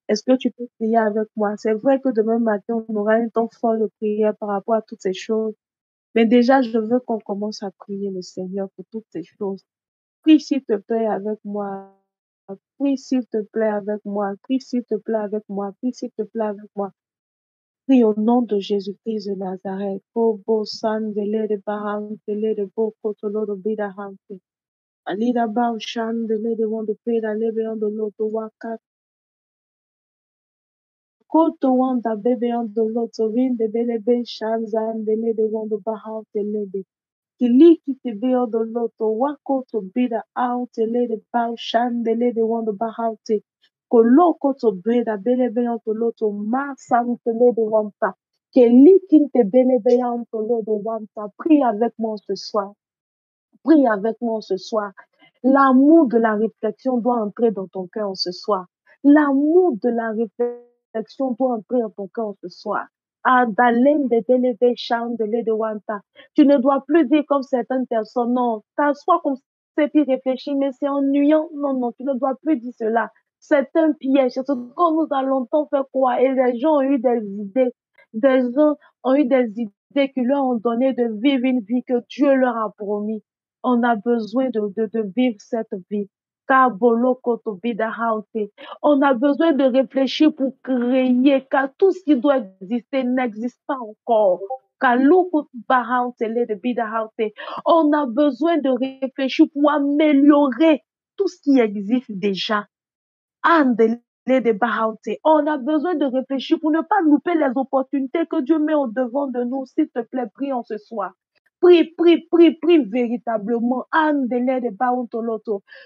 Est-ce que tu peux prier avec moi? C'est vrai que demain matin, on aura un temps fort de prière par rapport à toutes ces choses. Mais déjà, je veux qu'on commence à prier le Seigneur pour toutes ces choses. Prie s'il te plaît avec moi. Prie s'il te plaît avec moi. Prie s'il te plaît avec moi. Prie s'il te plaît avec moi. Prie au nom de Jésus-Christ de Nazareth. Kobo sandele de bahantele de boko tolo de bidahante. Alida bao shandele de wando peda lebe on the loto waka. Koto wanda bebe on the loto winde belebe shanzandele de wando bahante lebe. Kiliki te beo do loto wako to bida out le de bao shandele de wando bahante. Koloko to beda bele beo to loto ma santele de wanta. Keliki te bele beo to loto wanta. Prie avec moi ce soir. Prie avec moi ce soir. L'amour de la réflexion doit entrer dans ton cœur ce soir. L'amour de la réflexion doit entrer dans ton cœur ce soir. Adalem de Deleve Sham de Ledewanta. Tu ne dois plus dire comme certaines personnes, non, t'assois comme c'est puis réfléchir, mais c'est ennuyant. Non, non, tu ne dois plus dire cela. C'est un piège. C'est ce qu'on nous a longtemps fait croire. Et les gens ont eu des idées. Des gens ont eu des idées qui leur ont donné de vivre une vie que Dieu leur a promis. On a besoin de vivre cette vie. On a besoin de réfléchir pour créer, car tout ce qui doit exister n'existe pas encore. On a besoin de réfléchir pour améliorer tout ce qui existe déjà. On a besoin de réfléchir pour ne pas louper les opportunités que Dieu met au devant de nous. S'il te plaît, prie en ce soir. Prie, prie, prie, prie véritablement.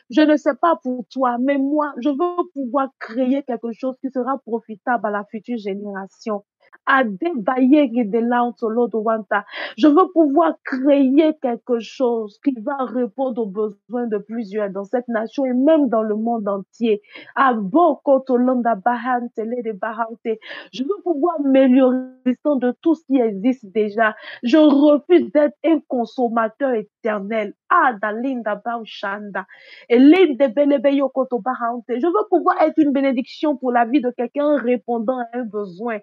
Je ne sais pas pour toi, mais moi, je veux pouvoir créer quelque chose qui sera profitable à la future génération. Je veux pouvoir créer quelque chose qui va répondre aux besoins de plusieurs dans cette nation et même dans le monde entier. Je veux pouvoir améliorer de tout ce qui existe déjà. Je refuse d'être un consommateur éternel. Je veux pouvoir être une bénédiction pour la vie de quelqu'un en répondant à un besoin.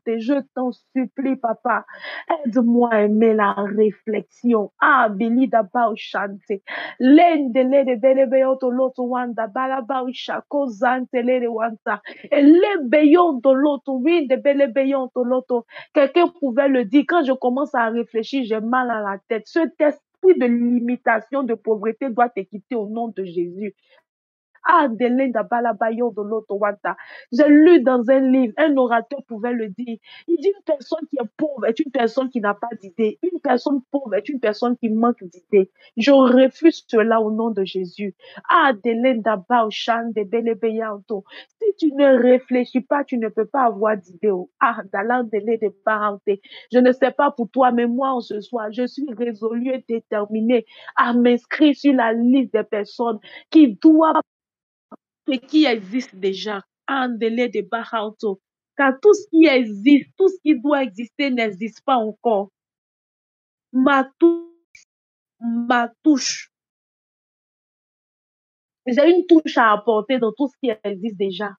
Je t'en supplie, papa. Aide-moi à aimer la réflexion. Lende lede bele beyo to loto wanda balaba ushako zante lede wanta. Et le beyon to loto, oui, de bele beyon to loto. Quelqu'un pouvait le dire, quand je commence à réfléchir, j'ai mal à la tête. Cet esprit de limitation, de pauvreté doit te quitter au nom de Jésus. J'ai lu dans un livre, un orateur pouvait le dire. Il dit une personne qui est pauvre est une personne qui n'a pas d'idée. Une personne pauvre est une personne qui manque d'idées. Je refuse cela au nom de Jésus. S'il Si tu ne réfléchis pas, tu ne peux pas avoir d'idée. Ah, dans délai de parenté. Je ne sais pas pour toi, mais moi, ce soir, je suis résolue et déterminée à m'inscrire sur la liste des personnes qui doivent et qui existe déjà. Un délai de parenté. Car tout ce qui existe, tout ce qui doit exister n'existe pas encore. Ma touche, ma touche. J'ai une touche à apporter dans tout ce qui existe déjà.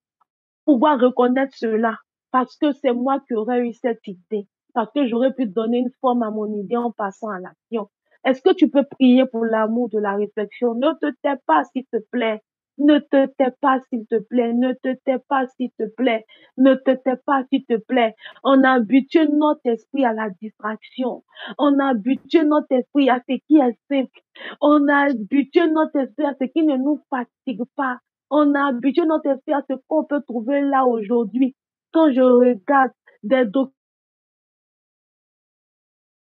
Pouvoir reconnaître cela parce que c'est moi qui aurais eu cette idée, parce que j'aurais pu donner une forme à mon idée en passant à l'action. Est-ce que tu peux prier pour l'amour de la réflexion? Ne te tais pas, s'il te plaît. Ne te tais pas, s'il te plaît. Ne te tais pas, s'il te plaît. Ne te tais pas, s'il te plaît. On a habitué notre esprit à la distraction. On a habitué notre esprit à ce qui est simple. On a habitué notre esprit à ce qui ne nous fatigue pas. On a habitué notre esprit à ce qu'on peut trouver là aujourd'hui. Quand je regarde des docteurs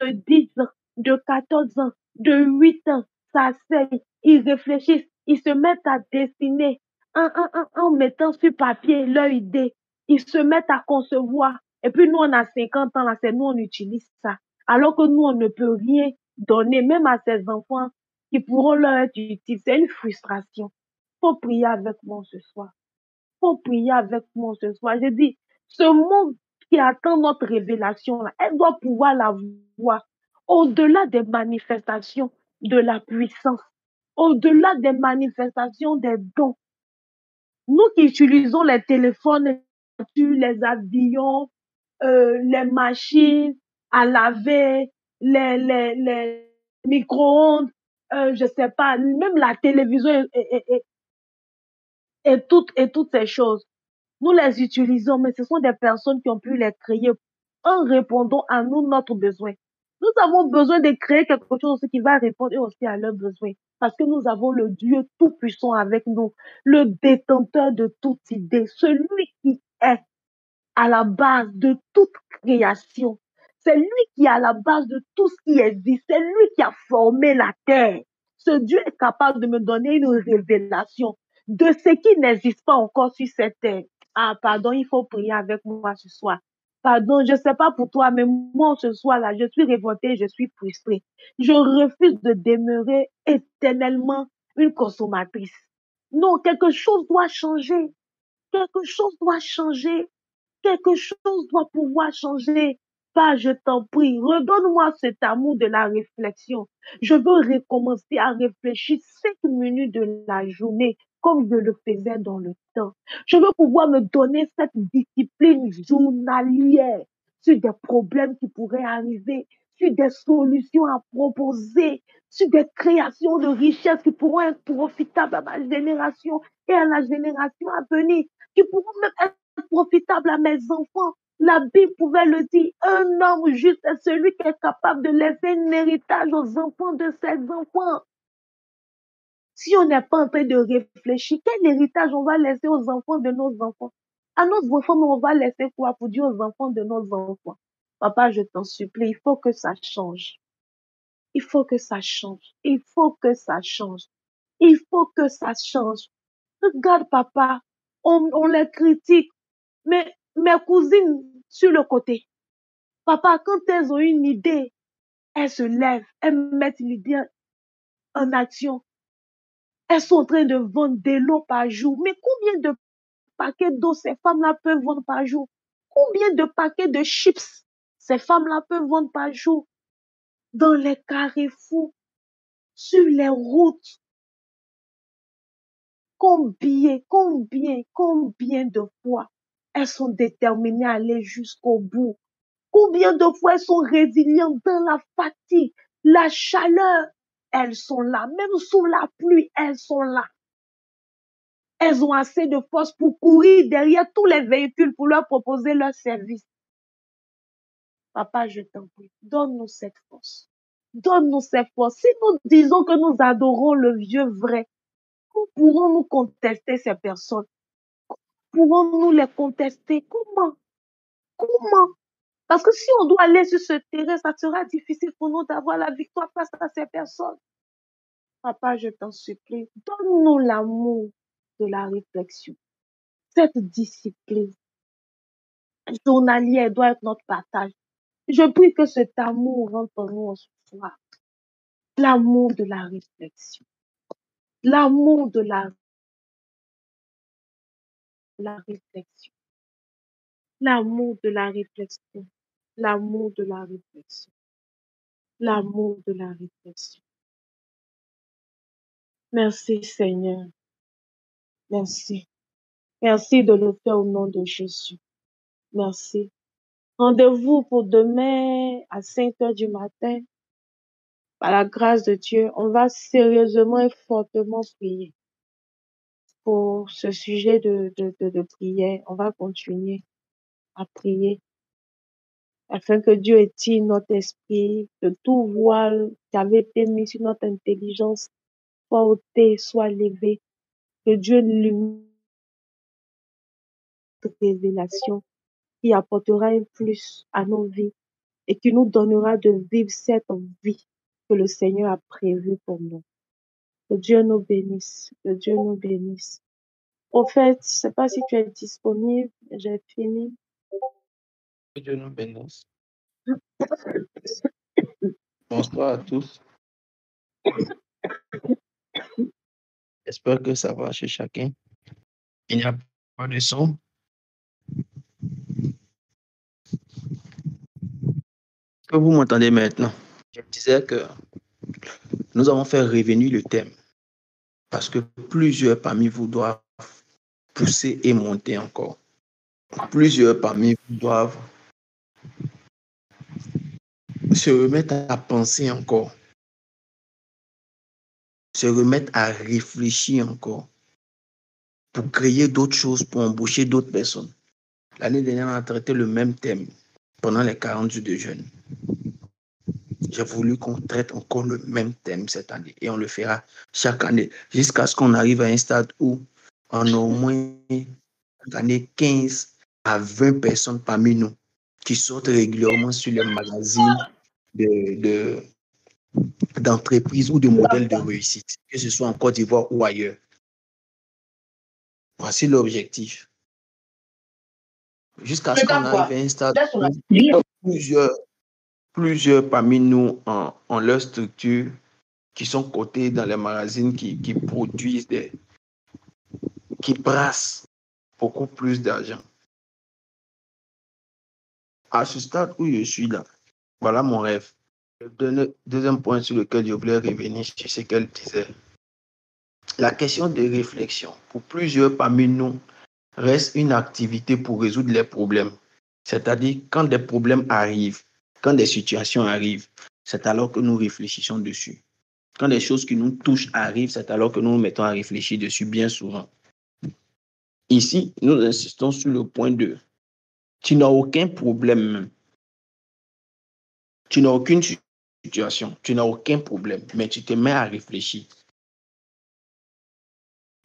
de 10 ans, de 14 ans, de 8 ans s'asseyent, ils réfléchissent, ils se mettent à dessiner en mettant sur papier leur idée. Ils se mettent à concevoir. Et puis nous, on a 50 ans, là, c'est nous, on utilise ça. Alors que nous, on ne peut rien donner, même à ces enfants qui pourront leur être utiles. C'est une frustration. Faut prier avec moi ce soir. Faut prier avec moi ce soir. Je dis, ce monde qui attend notre révélation, là, elle doit pouvoir la voir au-delà des manifestations de la puissance, au-delà des manifestations des dons. Nous qui utilisons les téléphones, les avions, les machines à laver, les micro-ondes, je sais pas, même la télévision et toutes ces choses. Nous les utilisons, mais ce sont des personnes qui ont pu les créer en répondant à nous, notre besoin. Nous avons besoin de créer quelque chose qui va répondre aussi à leurs besoins. Parce que nous avons le Dieu tout-puissant avec nous, le détenteur de toute idée, celui qui est à la base de toute création. C'est lui qui est à la base de tout ce qui existe. C'est lui qui a formé la terre. Ce Dieu est capable de me donner une révélation de ce qui n'existe pas encore sur cette terre. Ah, pardon, il faut prier avec moi ce soir. Pardon, je ne sais pas pour toi, mais moi, ce soir-là, je suis révoltée, je suis frustrée. Je refuse de demeurer éternellement une consommatrice. Non, quelque chose doit changer. Quelque chose doit changer. Quelque chose doit pouvoir changer. Pas, je t'en prie, redonne-moi cet amour de la réflexion. Je veux recommencer à réfléchir 5 minutes de la journée comme je le faisais dans le temps. Je veux pouvoir me donner cette discipline journalière sur des problèmes qui pourraient arriver, sur des solutions à proposer, sur des créations de richesses qui pourront être profitables à ma génération et à la génération à venir, qui pourront même être profitable à mes enfants. La Bible pouvait le dire, un homme juste est celui qui est capable de laisser un héritage aux enfants de ses enfants. Si on n'est pas en train de réfléchir, quel héritage on va laisser aux enfants de nos enfants? À nos enfants, mais on va laisser quoi pour dire aux enfants de nos enfants? Papa, je t'en supplie, il faut que ça change. Il faut que ça change. Il faut que ça change. Il faut que ça change. Regarde, papa, on les critique. Mais mes cousines sur le côté, papa, quand elles ont une idée, elles se lèvent, elles mettent l'idée en action. Elles sont en train de vendre de l'eau par jour. Mais combien de paquets d'eau ces femmes-là peuvent vendre par jour? Combien de paquets de chips ces femmes-là peuvent vendre par jour? Dans les carrefours, sur les routes, combien de fois elles sont déterminées à aller jusqu'au bout? Combien de fois elles sont résilientes dans la fatigue, la chaleur? Elles sont là. Même sous la pluie, elles sont là. Elles ont assez de force pour courir derrière tous les véhicules pour leur proposer leur service. Papa, je t'en prie, donne-nous cette force. Donne-nous cette force. Si nous disons que nous adorons le Dieu vrai, comment pourrons-nous contester ces personnes? Pourrons-nous les contester? Comment? Comment? Parce que si on doit aller sur ce terrain, ça sera difficile pour nous d'avoir la victoire face à ces personnes. Papa, je t'en supplie, donne-nous l'amour de la réflexion. Cette discipline journalière doit être notre partage. Je prie que cet amour rentre en nous ce soir. L'amour de la réflexion. L'amour de la réflexion. L'amour de la réflexion. L'amour de la réflexion. L'amour de la réflexion. Merci Seigneur. Merci. Merci de le faire au nom de Jésus. Merci. Rendez-vous pour demain à 5 heures du matin. Par la grâce de Dieu, on va sérieusement et fortement prier pour ce sujet de prière. On va continuer à prier afin que Dieu étire notre esprit, que tout voile qui avait été mis sur notre intelligence soit ôté, soit levé, que Dieu illumine notre révélation qui apportera un plus à nos vies et qui nous donnera de vivre cette vie que le Seigneur a prévue pour nous. Que Dieu nous bénisse, que Dieu nous bénisse. Au fait, je sais pas si tu es disponible, j'ai fini. Que Dieu nous bénisse. Bonsoir à tous. J'espère que ça va chez chacun. Il n'y a pas de son. Est-ce que vous m'entendez maintenant? Je disais que nous avons fait revenir le thème parce que plusieurs parmi vous doivent pousser et monter encore. Plusieurs parmi vous doivent se remettre à penser encore, se remettre à réfléchir encore pour créer d'autres choses, pour embaucher d'autres personnes. L'année dernière, on a traité le même thème pendant les 40 jours de jeûne. J'ai voulu qu'on traite encore le même thème cette année et on le fera chaque année jusqu'à ce qu'on arrive à un stade où on a au moins chaque année 15 à 20 personnes parmi nous qui sortent régulièrement sur les magazines d'entreprises ou de modèles de réussite, que ce soit en Côte d'Ivoire ou ailleurs. Voici l'objectif. Jusqu'à ce qu'on arrive à un stade où plusieurs parmi nous en leur structure qui sont cotés dans les magazines qui produisent qui brassent beaucoup plus d'argent. À ce stade où je suis là, voilà mon rêve. Le deuxième point sur lequel je voulais revenir, c'est ce qu'elle disait. La question de réflexion, pour plusieurs parmi nous, reste une activité pour résoudre les problèmes. C'est-à-dire, quand des problèmes arrivent, quand des situations arrivent, c'est alors que nous réfléchissons dessus. Quand des choses qui nous touchent arrivent, c'est alors que nous nous mettons à réfléchir dessus bien souvent. Ici, nous insistons sur le point 2. Tu n'as aucun problème. Tu n'as aucune situation. Tu n'as aucun problème. Mais tu te mets à réfléchir.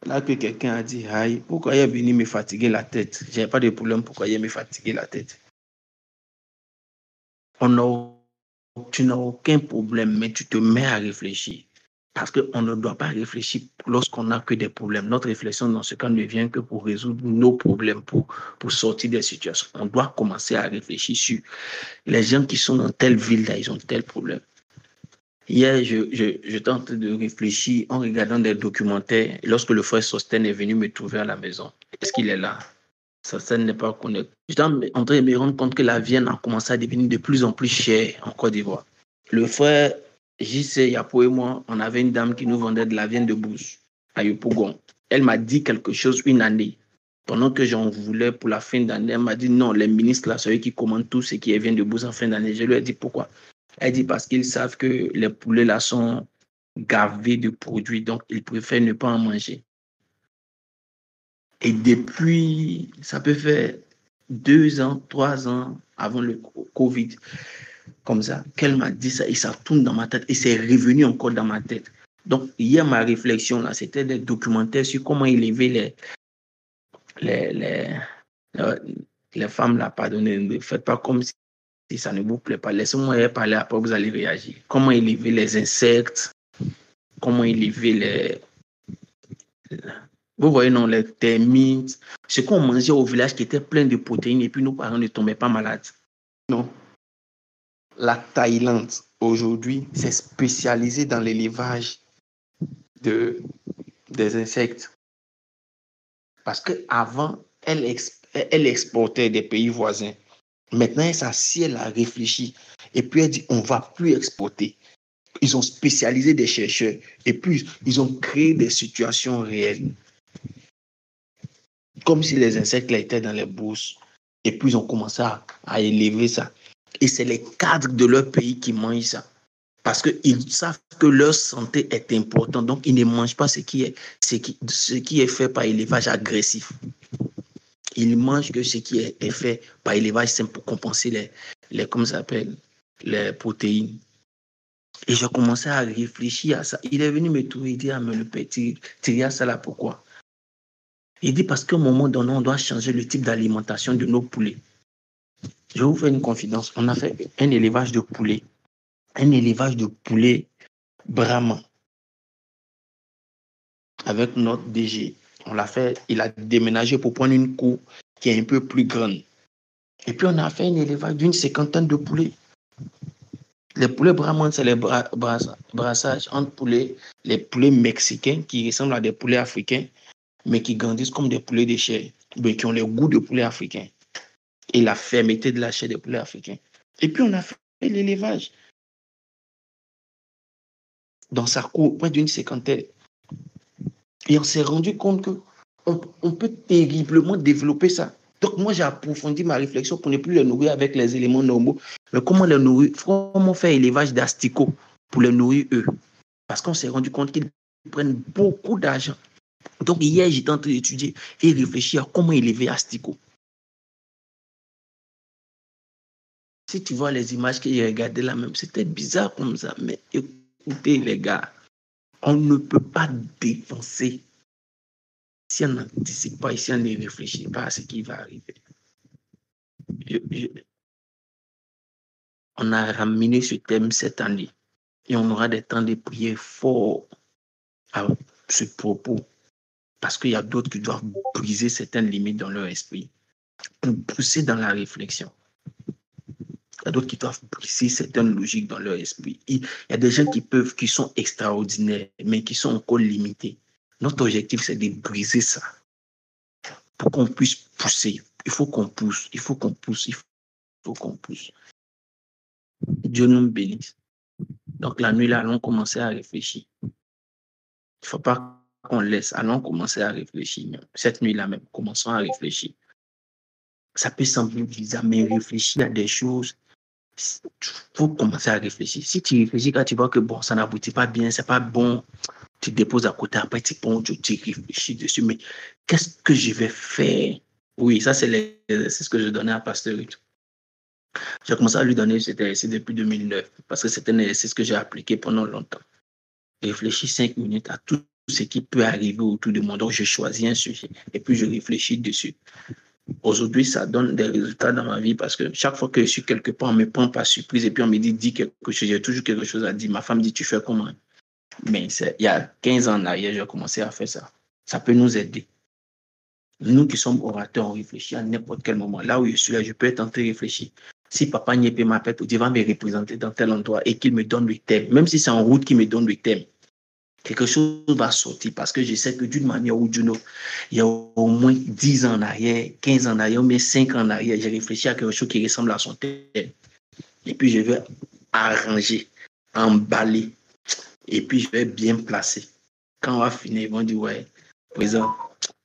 Là que quelqu'un a dit, aïe, pourquoi il est venu me fatiguer la tête? Je n'ai pas de problème, pourquoi il est me fatiguer la tête? Tu n'as aucun problème, mais tu te mets à réfléchir. Parce qu'on ne doit pas réfléchir lorsqu'on n'a que des problèmes. Notre réflexion, dans ce cas, ne vient que pour résoudre nos problèmes, pour sortir des situations. On doit commencer à réfléchir sur les gens qui sont dans telle ville, là, ils ont tel problème. Hier, j'étais en train de réfléchir en regardant des documentaires. Lorsque le frère Sosten est venu me trouver à la maison, est-ce qu'il est là? Sosten n'est pas connecté. J'étais en train de me rendre compte que la viande a commencé à devenir de plus en plus chère en Côte d'Ivoire. Le frère JC Yapo et moi, on avait une dame qui nous vendait de la viande de bouche à Yopougon. Elle m'a dit quelque chose une année. Pendant que j'en voulais pour la fin d'année, elle m'a dit non, les ministres là, c'est eux qui commandent tout ce qui est viande de bouche en fin d'année. Je lui ai dit pourquoi. Elle dit parce qu'ils savent que les poulets là sont gavés de produits, donc ils préfèrent ne pas en manger. Et depuis, ça peut faire 2 ans, 3 ans avant le Covid, comme ça, qu'elle m'a dit ça et ça tourne dans ma tête et c'est revenu encore dans ma tête. Donc, hier, ma réflexion, là, c'était des documentaires sur comment élever les femmes, là, pardonnez, ne faites pas comme si ça ne vous plaît pas. Laissez-moi parler, après vous allez réagir. Comment élever les insectes, comment élever Vous voyez, non, les termites, ce qu'on mangeait au village qui était plein de protéines et puis nos parents ne tombaient pas malades. Non. La Thaïlande, aujourd'hui, s'est spécialisée dans l'élevage des insectes. Parce qu'avant, elle exportait des pays voisins. Maintenant, elle s'assied, elle a réfléchi. Et puis, elle dit, on ne va plus exporter. Ils ont spécialisé des chercheurs. Et puis, ils ont créé des situations réelles. Comme si les insectes là, étaient dans les bourses. Et puis, ils ont commencé à élever ça. Et c'est les cadres de leur pays qui mangent ça. Parce qu'ils savent que leur santé est importante. Donc, ils ne mangent pas ce qui est fait par élevage agressif. Ils mangent que ce qui est fait par élevage simple pour compenser comment ça s'appelle, les protéines. Et j'ai commencé à réfléchir à ça. Il est venu me trouver et dit, ah, mais le petit, tu as ça là, pourquoi? Il dit, parce qu'à un moment donné, on doit changer le type d'alimentation de nos poulets. Je vais vous faire une confidence. On a fait un élevage de poulets. Un élevage de poulets Brahma. Avec notre DG. On l'a fait, il a déménagé pour prendre une cour qui est un peu plus grande. Et puis, on a fait un élevage d'une 50aine de poulets. Les poulets Brahman, c'est les brassages entre les poulets mexicains qui ressemblent à des poulets africains, mais qui grandissent comme des poulets de chair, mais qui ont le goût de poulets africains et la fermeté de la chair des poulets africains. Et puis, on a fait l'élevage dans sa cour, près d'une 50aine. Et on s'est rendu compte qu'on peut terriblement développer ça. Donc, moi, j'ai approfondi ma réflexion pour ne plus les nourrir avec les éléments normaux. Mais comment les nourrir? Comment faire élevage d'asticots pour les nourrir eux? Parce qu'on s'est rendu compte qu'ils prennent beaucoup d'argent. Donc, hier, j'étais en train d'étudier et réfléchir à comment élever asticots. Si tu vois les images que j'ai regardées là même, c'était bizarre comme ça. Mais écoutez, les gars, on ne peut pas dépenser si on n'anticipe pas et si on ne réfléchit pas à ce qui va arriver. On a ramené ce thème cette année et on aura des temps de prière forts à ce propos parce qu'il y a d'autres qui doivent briser certaines limites dans leur esprit pour pousser dans la réflexion. Il y a d'autres qui doivent briser certaines logiques dans leur esprit. Il y a des gens qui sont extraordinaires, mais qui sont encore limités. Notre objectif, c'est de briser ça pour qu'on puisse pousser. Il faut qu'on pousse, il faut qu'on pousse, il faut qu'on pousse. Dieu nous bénisse. Donc la nuit, là, allons commencer à réfléchir. Il ne faut pas qu'on laisse. Allons commencer à réfléchir. Cette nuit-là même, commençons à réfléchir. Ça peut sembler bizarre, mais réfléchir à des choses. Il faut commencer à réfléchir. Si tu réfléchis, quand tu vois que bon, ça n'aboutit pas bien, c'est pas bon, tu te déposes à côté, après tu réfléchis dessus. Mais qu'est-ce que je vais faire? Oui, ça, c'est l'exercice que je donnais à Pasteur Ruth. J'ai commencé à lui donner cet exercice depuis 2009 parce que c'est un exercice que j'ai appliqué pendant longtemps. Réfléchis 5 minutes à tout ce qui peut arriver autour de moi. Donc, je choisis un sujet et puis je réfléchis dessus. Aujourd'hui, ça donne des résultats dans ma vie parce que chaque fois que je suis quelque part, on me prend par surprise et puis on me dit quelque chose. J'ai toujours quelque chose à dire. Ma femme dit, tu fais comment? Mais il y a 15 ans en arrière, j'ai commencé à faire ça. Ça peut nous aider. Nous qui sommes orateurs, on réfléchit à n'importe quel moment. Là où je suis là, je peux être en train de réfléchir. Si papa Niépé m'appelle pour dire, va me représenter dans tel endroit et qu'il me donne le thème, même si c'est en route qu'il me donne le thème, quelque chose va sortir parce que je sais que d'une manière ou d'une autre, il y a au moins 10 ans en arrière, 15 ans en arrière, mais 5 ans en arrière, j'ai réfléchi à quelque chose qui ressemble à son thème. Et puis, je vais arranger, emballer, et puis je vais bien placer. Quand on va finir, ils vont dire, ouais, présent,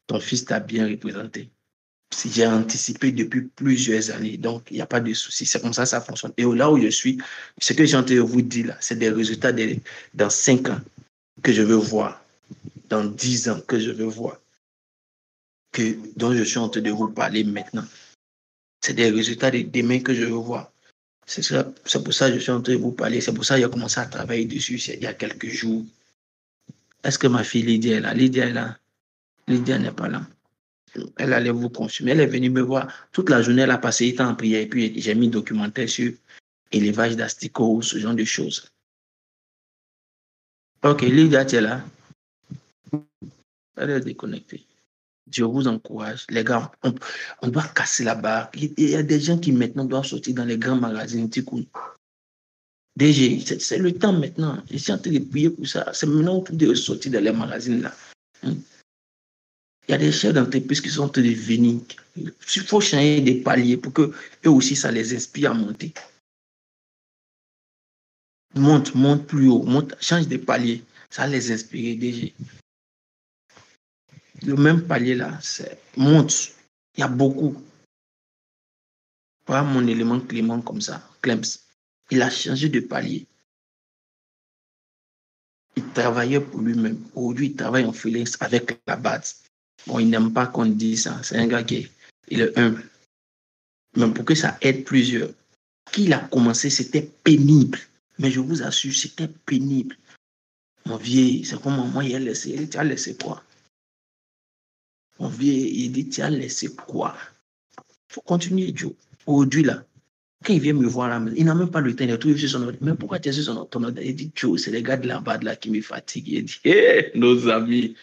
ton fils t'a bien représenté. Si j'ai anticipé depuis plusieurs années, donc il n'y a pas de souci. C'est comme ça fonctionne. Et là où je suis, ce que j'ai en train de vous dire là, c'est des résultats dans 5 ans que je veux voir, dans 10 ans que je veux voir, dont je suis en train de vous parler maintenant. C'est des résultats de demain que je veux voir. C'est pour ça que je suis en train de vous parler. C'est pour ça que j'ai commencé à travailler dessus il y a quelques jours. Est-ce que ma fille Lydia est là? Lydia est là. Lydia n'est pas là. Elle allait vous consumer. Elle est venue me voir. Toute la journée, elle a passé le temps en prière. Et puis, j'ai mis documentaire sur élevage d'asticots, ce genre de choses. Ok, Lydia, tu es là? Allez déconnecter. Je vous encourage. Les gars, on doit casser la barre. Il y a des gens qui maintenant doivent sortir dans les grands magasins. DG, c'est le temps maintenant. Je suis en train de prier pour ça. C'est maintenant au tour de sortir dans les magazines là. Il y a des chefs d'entreprise qui sont en train de venir. Il faut changer des paliers pour que eux aussi, ça les inspire à monter. Monte plus haut, change de palier. Ça les inspire DG. Le même palier là, monte. Il y a beaucoup. Voilà mon élément Clément comme ça, Clems. Il a changé de palier. Il travaillait pour lui-même. Aujourd'hui, il travaille en freelance avec la base. Bon, il n'aime pas qu'on dise ça. C'est un gars qui est humble. Mais pour que ça aide plusieurs. Qu'il a commencé, c'était pénible. Mais je vous assure, c'était pénible. Mon vieux, c'est comme moi, il a laissé. Il dit, tu as laissé quoi? Mon vieux, il dit, tu as laissé quoi? Il faut continuer, Joe. Aujourd'hui, là, quand il vient me voir là, il n'a même pas le temps de trouver sur son ordre. Mais pourquoi tu es sur ton ordre? Il dit, Joe, c'est les gars de la bas là qui me fatiguent. Il dit, hé, nos amis.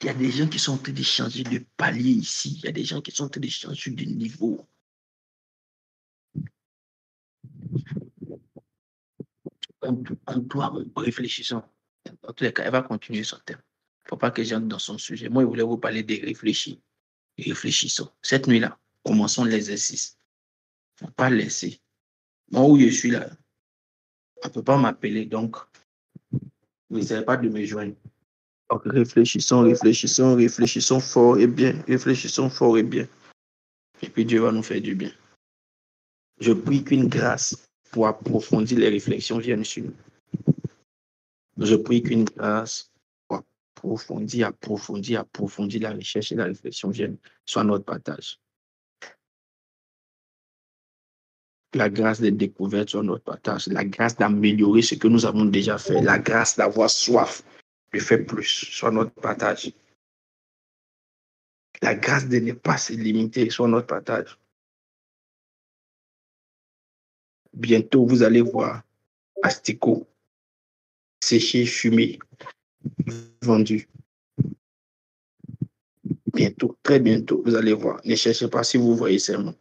Il y a des gens qui sont en train de changer de palier ici. Il y a des gens qui sont en train de changer de niveau. On doit réfléchir. En tous les cas, elle va continuer son thème. Il ne faut pas que j'entre dans son sujet. Moi, je voulais vous parler de réfléchir. Réfléchissons. Cette nuit-là, commençons l'exercice. Il ne faut pas laisser. Moi, où je suis là, on ne peut pas m'appeler, donc n'essayez pas de me joindre. Donc, réfléchissons fort et bien. Réfléchissons fort et bien. Et puis Dieu va nous faire du bien. Je prie qu'une grâce pour approfondir les réflexions vienne sur nous. Je prie qu'une grâce pour approfondir la recherche et la réflexion vienne soit notre partage. La grâce de découverte soit notre partage. La grâce d'améliorer ce que nous avons déjà fait. La grâce d'avoir soif de faire plus soit notre partage. La grâce de ne pas se limiter soit notre partage. Bientôt, vous allez voir Astico séché, fumé, vendu. Bientôt, très bientôt, vous allez voir. Ne cherchez pas si vous voyez seulement.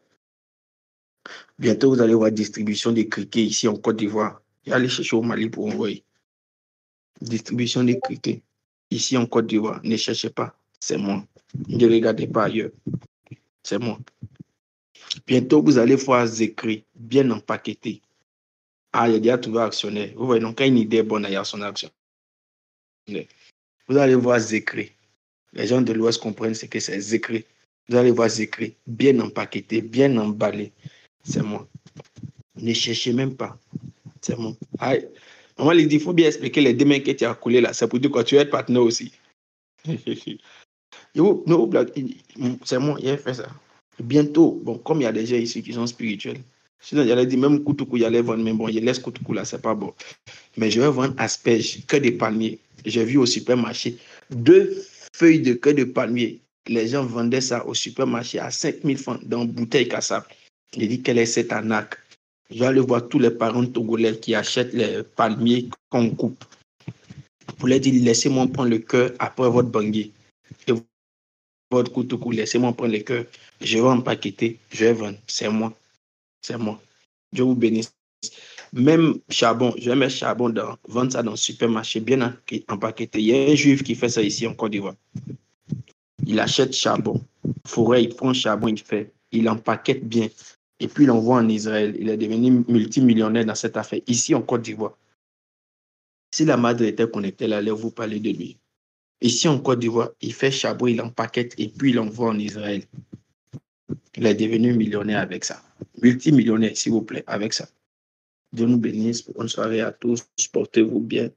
Bientôt, vous allez voir distribution des criquets ici en Côte d'Ivoire. Et allez chercher au Mali pour envoyer. Distribution des criquets ici en Côte d'Ivoire. Ne cherchez pas, c'est moi. Ne regardez pas ailleurs. C'est moi. Bientôt, vous allez voir Zekri, bien empaqueté. Ah, il y a déjà trouvé actionnaire. Vous voyez, donc quand une idée est bonne, il y a son action. Vous allez voir Zekri. Les gens de l'Ouest comprennent ce que c'est Zekri. Vous allez voir Zekri, bien empaqueté, bien emballé. C'est moi. Ne cherchez même pas. C'est moi. Aïe. Maman, il dit, il faut bien expliquer les deux mains que tu as coulées là. C'est pour dire que tu es partenaire aussi. C'est moi, il a fait ça. Bientôt, bon, comme il y a des gens ici qui sont spirituels, sinon, j'allais dire, même Koutoukou, il allait vendre, mais bon, il laisse Koutoukou là, c'est pas bon. Mais je vais vendre asperges, que des palmiers. J'ai vu au supermarché 2 feuilles de queue de palmier. Les gens vendaient ça au supermarché à 5000 francs dans une bouteille cassable. J'ai dit, quelle est cette arnaque? Je vais aller voir tous les parents togolais qui achètent les palmiers qu'on coupe. Pour leur dire, laissez-moi prendre le cœur après votre bangui. Et votre Koutoukou, laissez-moi prendre le cœur. Je vais empaqueter, je vais vendre. C'est moi. C'est moi. Dieu vous bénisse. Même charbon, je vais mettre charbon vendre ça dans le supermarché, bien empaqueté. Il y a un juif qui fait ça ici en Côte d'Ivoire. Il achète charbon, forêt, il prend charbon, il empaquette bien. Et puis il l'envoie en Israël. Il est devenu multimillionnaire dans cette affaire, ici en Côte d'Ivoire. Si la madre était connectée, elle allait vous parler de lui. Ici en Côte d'Ivoire, il fait charbon, il empaquette et puis il l'envoie en Israël. Il est devenu millionnaire avec ça. Multimillionnaire, s'il vous plaît, avec ça. Dieu nous bénisse. Bonne soirée à tous. Portez-vous bien.